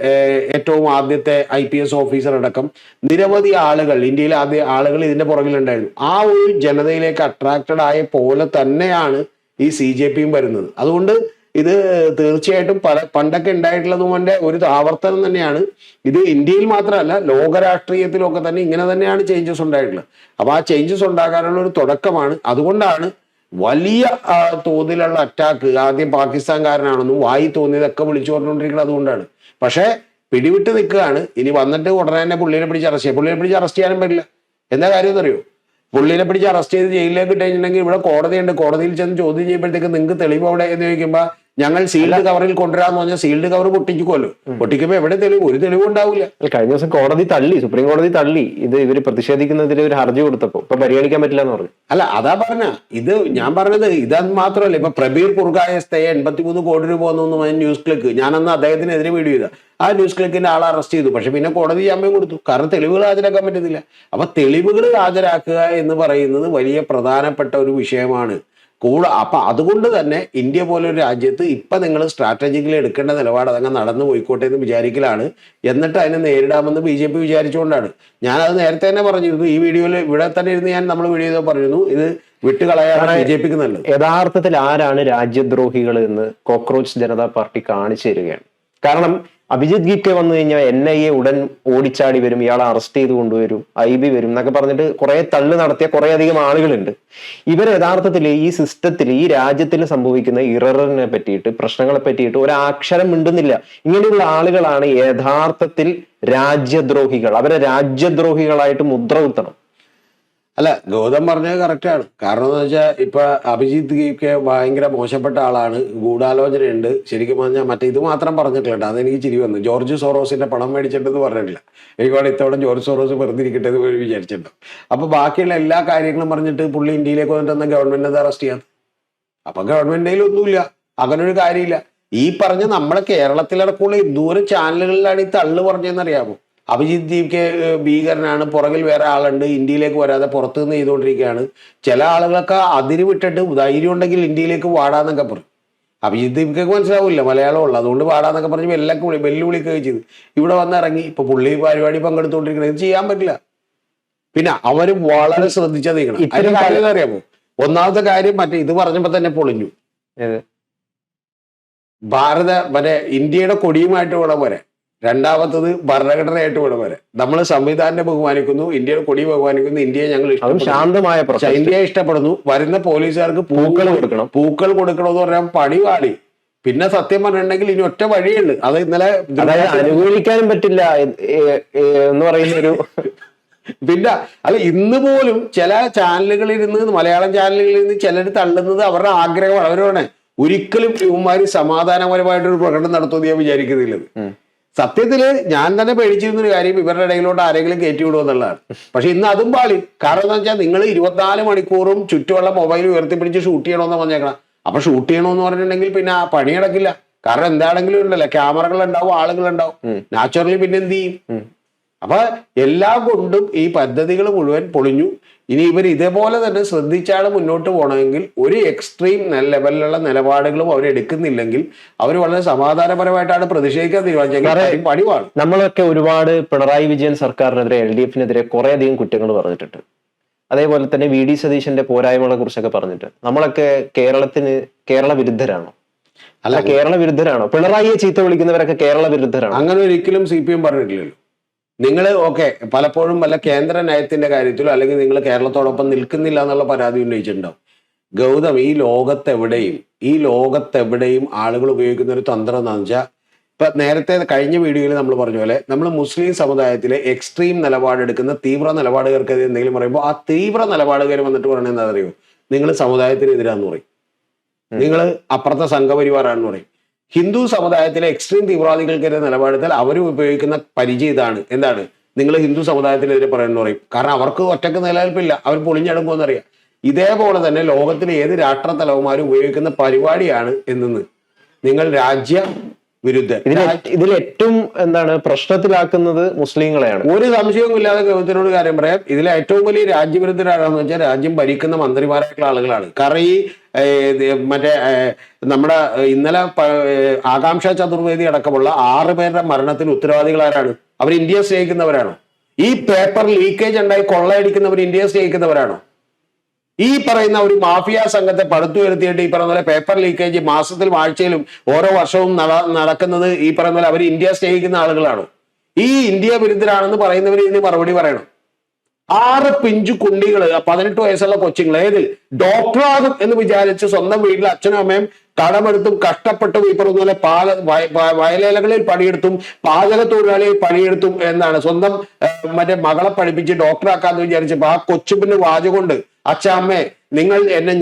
ഏറ്റവും ആദ്യത്തെ IPS ഓഫീസർ അടക്കം നിരവധി ആളുകൾ, ഇന്ത്യയിലെ ആളുകൾ ഇതിന്റെ പുറകിലുണ്ടായിരുന്നു. ആ ഒരു ജനതയിലേക്ക് അട്രാക്റ്റഡ് ആയ പോലെ തന്നെയാണ് ഈ CJPയും വരുന്നത്. അതുകൊണ്ട് ഇത് തീർച്ചയായിട്ടും പണ്ടൊക്കെ ഉണ്ടായിട്ടുള്ളതുകൊണ്ട് ഒരു ആവർത്തനം തന്നെയാണ്. ഇത് ഇന്ത്യയിൽ മാത്രമല്ല ലോകരാഷ്ട്രീയത്തിലൊക്കെ തന്നെ ഇങ്ങനെ തന്നെയാണ് ചേഞ്ചസ് ഉണ്ടായിട്ടുള്ളത്. അപ്പൊ ആ ചേഞ്ചസ് ഉണ്ടാകാനുള്ള ഒരു തുടക്കമാണ്. അതുകൊണ്ടാണ് വലിയ തോതിലുള്ള അറ്റാക്ക്, ആദ്യം പാകിസ്ഥാൻകാരനാണെന്നും വായി തോന്നിയതൊക്കെ വിളിച്ചു പറഞ്ഞുകൊണ്ടിരിക്കുന്നത് അതുകൊണ്ടാണ്. പക്ഷേ പിടിവിട്ട് നിൽക്കുകയാണ്. ഇനി വന്നിട്ട് ഉടനെ തന്നെ പുള്ളിയെ പിടിച്ച് അറസ്റ്റ് ചെയ്യാനും പറ്റില്ല. എന്താ കാര്യം എന്നറിയോ? പുള്ളിനെ പിടിച്ച് അറസ്റ്റ് ചെയ്ത് ജയിലിലേക്ക് ഇട്ടുകഴിഞ്ഞിട്ടുണ്ടെങ്കിൽ ഇവിടെ കോടതിയുണ്ട്. കോടതിയിൽ ചെന്ന് ചോദ്യം ചെയ്യുമ്പോഴത്തേക്ക് നിങ്ങൾക്ക് തെളിവ് അവിടെ എന്ന് ചോദിക്കുമ്പോൾ ഞങ്ങൾ സീൽഡ് കവറിൽ കൊണ്ടുവരാന്ന് പറഞ്ഞാൽ സീൽഡ് കവർ പൊട്ടിക്കുമല്ലോ. പൊട്ടിക്കുമ്പോ എവിടെ തെളിവ്? ഒരു തെളിവ് ഉണ്ടാവില്ല. കഴിഞ്ഞ ദിവസം സുപ്രീം കോടതി തള്ളി ഇത് ഇവര് പ്രതിഷേധിക്കുന്നതിൽ ഒരു ഹർജി കൊടുത്തപ്പോ ഇപ്പൊ പരിഗണിക്കാൻ പറ്റില്ല എന്ന് പറഞ്ഞു. അല്ല, അതാ പറഞ്ഞ ഇത് ഞാൻ പറഞ്ഞത്. ഇത് മാത്രമല്ല, ഇപ്പൊ പ്രബീർ പുർഗായ സ്റ്റേ 83 കോടി രൂപ വന്നു ന്യൂസ് ക്ലിക്ക്. ഞാനന്ന് അദ്ദേഹത്തിനെതിരെ വീഡിയോ ചെയ്ത ആ ന്യൂസ് ക്ലിക്കിന്റെ ആളെ അറസ്റ്റ് ചെയ്തു. പക്ഷെ പിന്നെ കോടതി ജാമ്യം കൊടുത്തു. കാരണം തെളിവുകൾ ഹാജരാക്കാൻ പറ്റുന്നില്ല. അപ്പൊ തെളിവുകൾ ഹാജരാക്കുക എന്ന് പറയുന്നത് വലിയ പ്രധാനപ്പെട്ട ഒരു വിഷയമാണ്. അപ്പൊ അതുകൊണ്ട് തന്നെ ഇന്ത്യ പോലെ ഒരു രാജ്യത്ത് ഇപ്പൊ നിങ്ങൾ സ്ട്രാറ്റജിക്കലി എടുക്കേണ്ട നിലപാട് അതങ്ങ് നടന്നു പോയിക്കോട്ടെ എന്ന് വിചാരിക്കലാണ്. എന്നിട്ട് അതിനെ നേരിടാമെന്ന് BJP വിചാരിച്ചുകൊണ്ടാണ്. ഞാനത് നേരത്തെ തന്നെ പറഞ്ഞിരുന്നു. ഈ വീഡിയോയിൽ ഇവിടെ തന്നെ ഇരുന്ന് നമ്മൾ വീഡിയോ ചെയ്ത് പറഞ്ഞിരുന്നു, ഇത് വിട്ടുകളയാണ് BJPക്ക് നല്ലത്. യഥാർത്ഥത്തിൽ ആരാണ് രാജ്യദ്രോഹികൾ എന്ന് കോക്രോച്ച് ജനതാ പാർട്ടി കാണിച്ചു തരികയാണ്. കാരണം അഭിജിത് ദീപ്കെ വന്നു കഴിഞ്ഞാൽ NIA ഉടൻ ഓടിച്ചാടി വരും, ഇയാളെ അറസ്റ്റ് ചെയ്ത് കൊണ്ടുവരും, IB വരും എന്നൊക്കെ പറഞ്ഞിട്ട് കുറെ തള്ളു നടത്തിയ കുറെ അധികം ആളുകളുണ്ട്. ഇവർ യഥാർത്ഥത്തിൽ ഈ സിസ്റ്റത്തിൽ, ഈ രാജ്യത്തിൽ സംഭവിക്കുന്ന ഇററിനെ പറ്റിയിട്ട്, പ്രശ്നങ്ങളെ പറ്റിയിട്ട് ഒരക്ഷരം മിണ്ടുന്നില്ല. ഇങ്ങനെയുള്ള ആളുകളാണ് യഥാർത്ഥത്തിൽ രാജ്യദ്രോഹികൾ. അവരെ രാജ്യദ്രോഹികളായിട്ട് മുദ്ര കുത്തണം. അല്ല, ഗൗതം പറഞ്ഞത് കറക്റ്റാണ്. കാരണം എന്ന് വെച്ചാൽ ഇപ്പൊ അഭിജിത് ദീപ്കെ ഭയങ്കര മോശപ്പെട്ട ആളാണ്, ഗൂഢാലോചനയുണ്ട്. ശരിക്കും പറഞ്ഞാൽ മറ്റേ ഇത് മാത്രം പറഞ്ഞിട്ടില്ല. അതെനിക്ക് ചിരി വന്നു. ജോർജ് സോറോസിന്റെ പണം മേടിച്ചിട്ടെന്ന് പറഞ്ഞിട്ടില്ല. എനിക്കവിടെ ഇത്തവണ ജോർജ് സോറോസ് വെറുതെ ഇരിക്കട്ടെ എന്ന് വിചാരിച്ചിട്ടുണ്ടോ? അപ്പൊ ബാക്കിയുള്ള എല്ലാ കാര്യങ്ങളും പറഞ്ഞിട്ട് പുള്ളി ഇന്ത്യയിലേക്ക് വന്നിട്ടെന്ന ഗവൺമെന്റ് അറസ്റ്റ് ചെയ്യാം. അപ്പൊ ഗവൺമെന്റിൽ ഒന്നുമില്ല, അങ്ങനൊരു കാര്യമില്ല. ഈ പറഞ്ഞ നമ്മളെ കേരളത്തിലടക്കമുള്ള ദൂരം ചാനലുകളിലാണ് ഈ തള്ളു പറഞ്ഞതെന്നറിയാമോ? അഭിജിത് ദീപ്കെ ഭീകരനാണ്, പുറകിൽ വേറെ ആളുണ്ട്, ഇന്ത്യയിലേക്ക് വരാതെ പുറത്തു നിന്ന് ചെയ്തുകൊണ്ടിരിക്കുകയാണ്. ചില ആളുകളൊക്കെ അതിന് വിട്ടിട്ട് ധൈര്യം ഉണ്ടെങ്കിൽ ഇന്ത്യയിലേക്ക് വാടാന്നൊക്കെ പറയും. അഭിജിത് ദീപ്കയ്ക്ക് മനസ്സിലാവില്ല മലയാളമുള്ള, അതുകൊണ്ട് വാടാന്നൊക്കെ പറഞ്ഞ് വെല്ലുവിളിക്കുകയും ചെയ്തു. ഇവിടെ വന്നിറങ്ങി ഇപ്പൊ പുള്ളി പരിപാടി പങ്കെടുത്തുകൊണ്ടിരിക്കുന്നത്. ഇത് ചെയ്യാൻ പറ്റില്ല. പിന്നെ അവര് വളരെ ശ്രദ്ധിച്ചത് അതിന്റെ കാര്യം അറിയാമോ? ഒന്നാമത്തെ കാര്യം മറ്റേ ഇത് പറഞ്ഞപ്പോ തന്നെ പൊളിഞ്ഞു. ഇന്ത്യയുടെ കൊടിയുമായിട്ട് ഇവിടെ വരെ. രണ്ടാമത്തത് ഭരണഘടനയായിട്ട് ഇവിടെ വരെ. നമ്മൾ സംവിധാനം ബഹുമാനിക്കുന്നു, ഇന്ത്യയുടെ കൊടി ബഹുമാനിക്കുന്നു, ഇന്ത്യയെ ഞങ്ങൾ ശാന്തമായ ഇന്ത്യയെ ഇഷ്ടപ്പെടുന്നു. വരുന്ന പോലീസുകാർക്ക് പൂക്കൾ കൊടുക്കണമെന്ന് പറഞ്ഞാൽ പണി പാടി. പിന്നെ സത്യം പറഞ്ഞിട്ടുണ്ടെങ്കിൽ ഇനി ഒറ്റ വഴിയുണ്ട്. അത് ഇന്നലെ അനുകൂലിക്കാനും പറ്റില്ല എന്ന് പറയുന്ന ഒരു പിന്നെ അല്ല, ഇന്ന് പോലും ചില ചാനലുകളിൽ നിന്ന്, മലയാളം ചാനലുകളിൽ നിന്ന് ചിലർ തള്ളുന്നത് അവരുടെ ആഗ്രഹമാണ്. അവരോട് ഒരിക്കലും ഇവന്മാര് സമാധാനപരമായിട്ടൊരു പ്രകടനം നടത്തുമെന്ന് ഞാൻ വിചാരിക്കുന്നില്ലത്. സത്യത്തില് ഞാൻ തന്നെ പേടിച്ചിരുന്നൊരു കാര്യം ഇവരുടെ ഇടയിലോട്ട് ആരെങ്കിലും കയറ്റി വിടുമെന്നുള്ളതാണ്. പക്ഷെ ഇന്ന് അതും പാളി. കാരണം എന്താ വെച്ചാൽ നിങ്ങൾ 24 മണിക്കൂറും ചുറ്റുമുള്ള മൊബൈൽ ഉയർത്തിപ്പിടിച്ച് ഷൂട്ട് ചെയ്യണമെന്ന് പറഞ്ഞേക്കണം. അപ്പൊ ഷൂട്ട് ചെയ്യണമെന്ന് പറഞ്ഞിട്ടുണ്ടെങ്കിൽ പിന്നെ ആ പണി നടക്കില്ല. കാരണം എന്താണെങ്കിലും ഉണ്ടല്ലോ, ക്യാമറകൾ ഉണ്ടാവും, ആളുകൾ ഉണ്ടാവും, നാച്ചുറലി പിന്നെ എന്ത് ചെയ്യും? അപ്പൊ എല്ലാം കൊണ്ടും ഈ പദ്ധതികൾ മുഴുവൻ പൊളിഞ്ഞു. ഇനി ഇവർ ഇതേപോലെ തന്നെ ശ്രദ്ധിച്ചാണ് മുന്നോട്ട് പോകണമെങ്കിൽ ഒരു എക്സ്ട്രീം ലെവലിലുള്ള നിലപാടുകളും അവരെടുക്കുന്നില്ലെങ്കിൽ അവർ വളരെ സമാധാനപരമായിട്ടാണ് പ്രതിഷേധിക്കാൻ തീരുമാനിച്ചെങ്കിൽ പണിവാണ്. നമ്മളൊക്കെ ഒരുപാട് പിണറായി വിജയൻ സർക്കാരിനെതിരെ, LDFനെതിരെ കുറെ അധികം കുറ്റങ്ങൾ പറഞ്ഞിട്ടുണ്ട്. അതേപോലെ തന്നെ VD സതീശന്റെ പോരായ്മകളെ കുറിച്ചൊക്കെ പറഞ്ഞിട്ട് നമ്മളൊക്കെ കേരള വിരുദ്ധരാണോ? അല്ല, കേരള വിരുദ്ധരാണോ? പിണറായിയെ ചീത്ത വിളിക്കുന്നവരൊക്കെ കേരള വിരുദ്ധരാണോ? അങ്ങനെ ഒരിക്കലും CPM പറഞ്ഞിട്ടില്ലല്ലോ. നിങ്ങൾ പലപ്പോഴും വല്ല കേന്ദ്ര നയത്തിന്റെ കാര്യത്തിലോ അല്ലെങ്കിൽ നിങ്ങൾ കേരളത്തോടൊപ്പം നിൽക്കുന്നില്ല എന്നുള്ള പരാതി ഉന്നയിച്ചിട്ടുണ്ടാവും. ഗൗതം, ഈ ലോകത്തെവിടെയും ആളുകൾ ഉപയോഗിക്കുന്ന ഒരു തന്ത്രം എന്താണെന്ന് വെച്ചാൽ, ഇപ്പൊ നേരത്തെ കഴിഞ്ഞ വീഡിയോയിൽ നമ്മൾ പറഞ്ഞ പോലെ നമ്മൾ മുസ്ലിം സമുദായത്തിലെ എക്സ്ട്രീം നിലപാടെടുക്കുന്ന തീവ്ര നിലപാടുകാർക്കെതിരെ എന്തെങ്കിലും പറയുമ്പോൾ ആ തീവ്ര നിലപാടുകാർ വന്നിട്ട് പറയുന്നത് എന്താ അറിയോ? നിങ്ങൾ സമുദായത്തിനെതിരാന്ന് പറയും, നിങ്ങൾ അപ്പുറത്തെ സംഘപരിവാറാണെന്ന് പറയും. ഹിന്ദു സമുദായത്തിലെ എക്സ്ട്രീം തീവ്രവാദികൾക്കെതിരെ നിലപാടെടുത്താൽ അവർ ഉപയോഗിക്കുന്ന പരിചയം ഇതാണ്. എന്താണ്? നിങ്ങൾ ഹിന്ദു സമുദായത്തിനെതിരെ പറയുന്നു പറയും. കാരണം അവർക്ക് ഒറ്റക്ക് നിലനിൽപ്പില്ല, അവർ പൊളിഞ്ഞടങ്ങുമെന്നറിയാം. ഇതേപോലെ തന്നെ ലോകത്തിലെ ഏത് രാഷ്ട്ര തലവന്മാരും ഉപയോഗിക്കുന്ന പരിപാടിയാണ് എന്തെന്ന്, നിങ്ങൾ രാജ്യ വിരുദ്ധ. ഇതിൽ ഏറ്റവും പ്രശ്നത്തിലാക്കുന്നത് മുസ്ലിങ്ങളെയാണ്. ഒരു സംശയവും ഇല്ലാതെ ഗൗതത്തിനോട് കാര്യം പറയാം. ഇതിലെ ഏറ്റവും വലിയ രാജ്യവിരുദ്ധരാണെന്ന് വെച്ചാൽ രാജ്യം ഭരിക്കുന്ന മന്ത്രിമാരായിട്ടുള്ള ആളുകളാണ്. കാരണം ഈ നമ്മുടെ ഇന്നലെ ആകാംക്ഷ ചതുർവേദി അടക്കമുള്ള 6 പേരുടെ മരണത്തിന് ഉത്തരവാദികളാരാണ്? അവർ ഇന്ത്യയെ സ്നേഹിക്കുന്നവരാണോ? ഈ പേപ്പർ ലീക്കേജ് ഉണ്ടായി കൊള്ളയടിക്കുന്നവർ ഇന്ത്യയെ സ്നേഹിക്കുന്നവരാണോ? ഈ പറയുന്ന ഒരു മാഫിയ സംഘത്തെ പടുത്തുയർത്തിയിട്ട് ഈ പറയുന്ന പോലെ പേപ്പർ ലീക്കേജ് മാസത്തിലും ആഴ്ചയിലും ഓരോ വർഷവും നടക്കുന്നത് ഈ പറയുന്ന പോലെ അവർ ഇന്ത്യ സ്നേഹിക്കുന്ന ആളുകളാണോ? ഈ ഇന്ത്യ വിരുദ്ധരാണെന്ന് പറയുന്നവർ ഇതിന് മറുപടി പറയണം. 6 പിഞ്ചു കുണ്ടികൾ, 18 വയസ്സുള്ള കൊച്ചുങ്ങൾ, ഏതിൽ ഡോക്ടറാകും എന്ന് വിചാരിച്ച് സ്വന്തം വീട്ടിൽ അച്ഛനും അമ്മയും കടമെടുത്തും കഷ്ടപ്പെട്ടും ഈ പറഞ്ഞ പോലെ വയലേലകളിൽ പണിയെടുത്തും പാചക തൊഴിലാളിയിൽ പണിയെടുത്തും സ്വന്തം മകളെ പഠിപ്പിച്ച് ഡോക്ടറാക്കാന്ന് വിചാരിച്ചപ്പോ ആ കൊച്ചുപിന് വാചകൊണ്ട്, അച്ഛാമ്മേ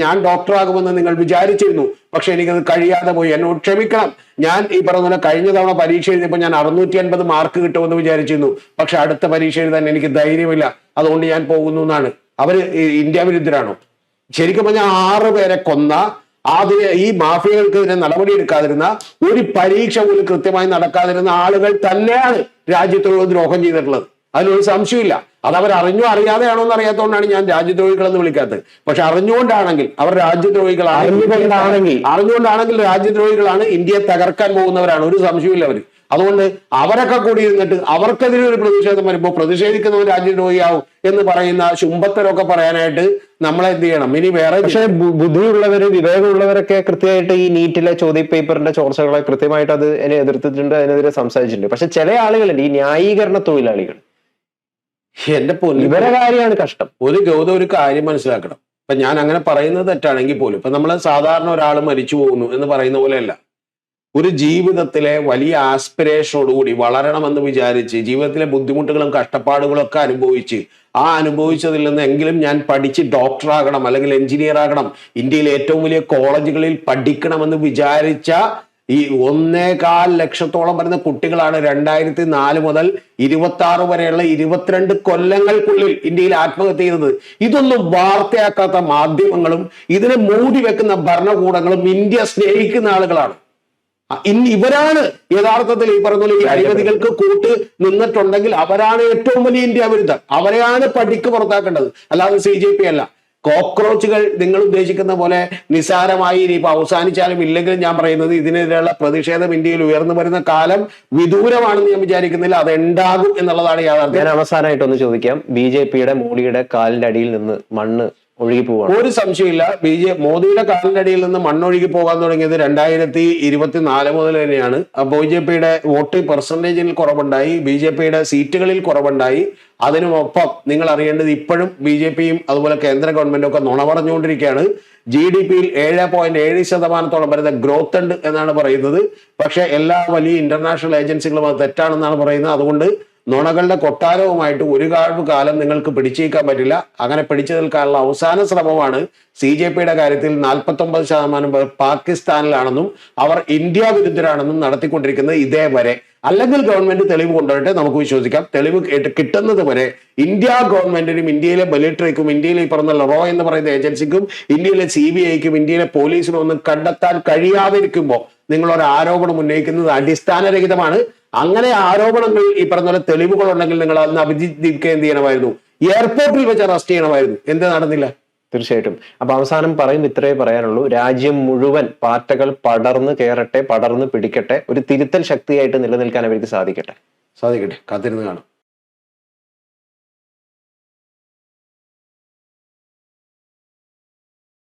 ഞാൻ ഡോക്ടറാകുമെന്ന് നിങ്ങൾ വിചാരിച്ചിരുന്നു, പക്ഷെ എനിക്കത് കഴിയാതെ പോയി, എന്നോട് ക്ഷമിക്കണം. ഞാൻ ഈ പറഞ്ഞ പോലെ കഴിഞ്ഞ തവണ പരീക്ഷ എഴുതിയപ്പോൾ ഞാൻ 650 മാർക്ക് കിട്ടുമെന്ന് വിചാരിച്ചിരുന്നു, പക്ഷെ അടുത്ത പരീക്ഷ എഴുതാൻ എനിക്ക് ധൈര്യമില്ല, അതുകൊണ്ട് ഞാൻ പോകുന്നു എന്നാണ്. അവര് ഇന്ത്യ വിരുദ്ധരാണോ? ശരിക്കും പറഞ്ഞാൽ 6 പേരെ കൊന്ന ഈ മാഫിയകൾക്കെതിരെ നടപടിയെടുക്കാതിരുന്ന, ഒരു പരീക്ഷ പോലും കൃത്യമായി നടക്കാതിരുന്ന ആളുകൾ തന്നെയാണ് രാജ്യത്തോട് ദ്രോഹം ചെയ്തിട്ടുള്ളത്. അതിലൊരു സംശയമില്ല. അത് അവർ അറിയാതെയാണോ എന്ന് അറിയാത്തതുകൊണ്ടാണ് ഞാൻ രാജ്യദ്രോഹികൾ എന്ന് വിളിക്കാത്തത്. പക്ഷെ അറിഞ്ഞുകൊണ്ടാണെങ്കിൽ അവർ രാജ്യദ്രോഹികളാണ്. അറിഞ്ഞുകൊണ്ടാണെങ്കിൽ രാജ്യദ്രോഹികളാണ്, ഇന്ത്യയെ തകർക്കാൻ പോകുന്നവരാണ്, ഒരു സംശയമില്ല അവർ. അതുകൊണ്ട് അവരൊക്കെ കൂടി ഇരുന്നിട്ട് അവർക്കെതിരെ ഒരു പ്രതിഷേധം വരുമ്പോൾ പ്രതിഷേധിക്കുന്നവർ രാജ്യദ്രോഹിയാവും എന്ന് പറയുന്ന ശുംഭത്തരൊക്കെ പറയാനായിട്ട് നമ്മളെ എന്ത് ചെയ്യണം? ഇനി വേറെ പക്ഷെ ബുദ്ധിയുള്ളവര്, വിവേകമുള്ളവരൊക്കെ കൃത്യമായിട്ട് ഈ നീറ്റിലെ ചോദ്യപേപ്പറിന്റെ ചോർച്ചകളെ കൃത്യമായിട്ട് അതിനെ എതിർത്തിട്ടുണ്ട്, അതിനെതിരെ സംസാരിച്ചിട്ടുണ്ട്. പക്ഷെ ചില ആളുകളുണ്ട്, ഈ ന്യായീകരണ തൊഴിലാളികൾ, എന്റെ ഇവരെ കാര്യമാണ് കഷ്ടം. ഒരു കാര്യം മനസ്സിലാക്കണം. ഇപ്പൊ ഞാൻ അങ്ങനെ പറയുന്നത് തെറ്റാണെങ്കിൽ പോലും ഇപ്പൊ നമ്മൾ സാധാരണ ഒരാൾ മരിച്ചു പോകുന്നു എന്ന് പറയുന്ന പോലെയല്ല. ഒരു ജീവിതത്തിലെ വലിയ ആസ്പിറേഷനോടുകൂടി വളരണമെന്ന് വിചാരിച്ച് ജീവിതത്തിലെ ബുദ്ധിമുട്ടുകളും കഷ്ടപ്പാടുകളും ഒക്കെ അനുഭവിച്ച് അനുഭവിച്ചതിൽ നിന്ന് എങ്കിലും ഞാൻ പഠിച്ച് ഡോക്ടറാകണം അല്ലെങ്കിൽ എഞ്ചിനീയർ ആകണം, ഇന്ത്യയിലെ ഏറ്റവും വലിയ കോളേജുകളിൽ പഠിക്കണമെന്ന് വിചാരിച്ച ഈ 1.25 ലക്ഷത്തോളം വരുന്ന കുട്ടികളാണ് 2004 മുതൽ 26 വരെയുള്ള 22 കൊല്ലങ്ങൾക്കുള്ളിൽ ഇന്ത്യയിൽ ആത്മഹത്യ ചെയ്തത്. ഇതൊന്നും വാർത്തയാക്കാത്ത മാധ്യമങ്ങളും ഇതിനെ മൂടി വെക്കുന്ന ഭരണകൂടങ്ങളും ഇന്ത്യ സ്നേഹിക്കുന്ന ആളുകളാണ്. ഇവരാണ് യഥാർത്ഥത്തിൽ ഈ പറഞ്ഞ പോലെ ഈ അഴിമതികൾക്ക് കൂട്ട് നിന്നിട്ടുണ്ടെങ്കിൽ അവരാണ് ഏറ്റവും വലിയ ഇന്ത്യ വിരുദ്ധർ. അവരെയാണ് പടിക്ക് പുറത്താക്കേണ്ടത്, അല്ലാതെ CJP അല്ല. കോക്രോച്ചുകൾ നിങ്ങൾ ഉദ്ദേശിക്കുന്ന പോലെ നിസ്സാരമായി ഇനിയിപ്പോ അവസാനിച്ചാലും ഇല്ലെങ്കിലും ഞാൻ പറയുന്നത് ഇതിനെതിരെയുള്ള പ്രതിഷേധം ഇന്ത്യയിൽ ഉയർന്നു വരുന്ന കാലം വിദൂരമാണെന്ന് ഞാൻ വിചാരിക്കുന്നില്ല. അത് ഉണ്ടാകും എന്നുള്ളതാണ് യാഥാർത്ഥ്യം. ഞാൻ അവസാനമായിട്ടൊന്ന് ചോദിക്കാം, BJPയുടെ മോഡിയുടെ കാലിന്റെ അടിയിൽ നിന്ന് മണ്ണ് ഒഴുകി പോവാണ്? ഒരു സംശയമില്ല. മോദിയുടെ കാലിന്റെ അടിയിൽ നിന്ന് മണ്ണൊഴുകി പോകാൻ തുടങ്ങിയത് 2024 മുതൽ തന്നെയാണ്. BJPയുടെ വോട്ട് പെർസെന്റേജിൽ കുറവുണ്ടായി, BJPയുടെ സീറ്റുകളിൽ കുറവുണ്ടായി. അതിനുമൊപ്പം നിങ്ങൾ അറിയേണ്ടത് ഇപ്പോഴും BJPയും അതുപോലെ കേന്ദ്ര ഗവൺമെന്റും ഒക്കെ നുണ പറഞ്ഞുകൊണ്ടിരിക്കുകയാണ്. GDPയിൽ 7.7% വരുന്ന ഗ്രോത്ത് ഉണ്ട് എന്നാണ് പറയുന്നത്. പക്ഷെ എല്ലാ വലിയ ഇന്റർനാഷണൽ ഏജൻസികളും അത് തെറ്റാണെന്നാണ് പറയുന്നത്. അതുകൊണ്ട് നുണകളുടെ കൊട്ടാരവുമായിട്ട് ഒരു കാലം നിങ്ങൾക്ക് പിടിച്ചേക്കാൻ പറ്റില്ല. അങ്ങനെ പിടിച്ചു നിൽക്കാനുള്ള അവസാന ശ്രമമാണ് CJPയുടെ കാര്യത്തിൽ 49% പേർ പാകിസ്ഥാനിലാണെന്നും അവർ ഇന്ത്യ വിരുദ്ധരാണെന്നും നടത്തിക്കൊണ്ടിരിക്കുന്നത് ഇതേവരെ. അല്ലെങ്കിൽ ഗവൺമെന്റ് തെളിവ് കൊണ്ടുവരട്ടെ, നമുക്ക് വിശ്വസിക്കാം. തെളിവ് കിട്ടുന്നത് വരെ ഇന്ത്യ ഗവൺമെന്റിനും ഇന്ത്യയിലെ മിലിറ്ററിക്കും ഇന്ത്യയിലെ ഈ പറഞ്ഞ റോ എന്ന് പറയുന്ന ഏജൻസിക്കും ഇന്ത്യയിലെ CBIക്കും ഇന്ത്യയിലെ പോലീസിനും ഒന്നും കണ്ടെത്താൻ കഴിയാതിരിക്കുമ്പോൾ നിങ്ങൾ ഒരു ആരോപണം ഉന്നയിക്കുന്നത് അടിസ്ഥാനരഹിതമാണ്. അങ്ങനെ ആരോപണങ്ങൾ ഈ പറഞ്ഞ പോലെ തെളിവുകൾ ഉണ്ടെങ്കിൽ നിങ്ങൾ അന്ന് അഭിജിത്ത് ദീപ്കെ എന്ത് ചെയ്യണമായിരുന്നു? എയർപോർട്ടിൽ വെച്ച് അറസ്റ്റ് ചെയ്യണമായിരുന്നു. എന്ത് നടന്നില്ല? തീർച്ചയായിട്ടും. അപ്പൊ അവസാനം പറയുമ്പോൾ ഇത്രേ പറയാനുള്ളൂ, രാജ്യം മുഴുവൻ പാറ്റകൾ പടർന്ന് കയറട്ടെ, പടർന്ന് പിടിക്കട്ടെ, ഒരു തിരുത്തൽ ശക്തിയായിട്ട് നിലനിൽക്കാൻ അവർക്ക് സാധിക്കട്ടെ. കാത്തിരുന്ന് കാണാം.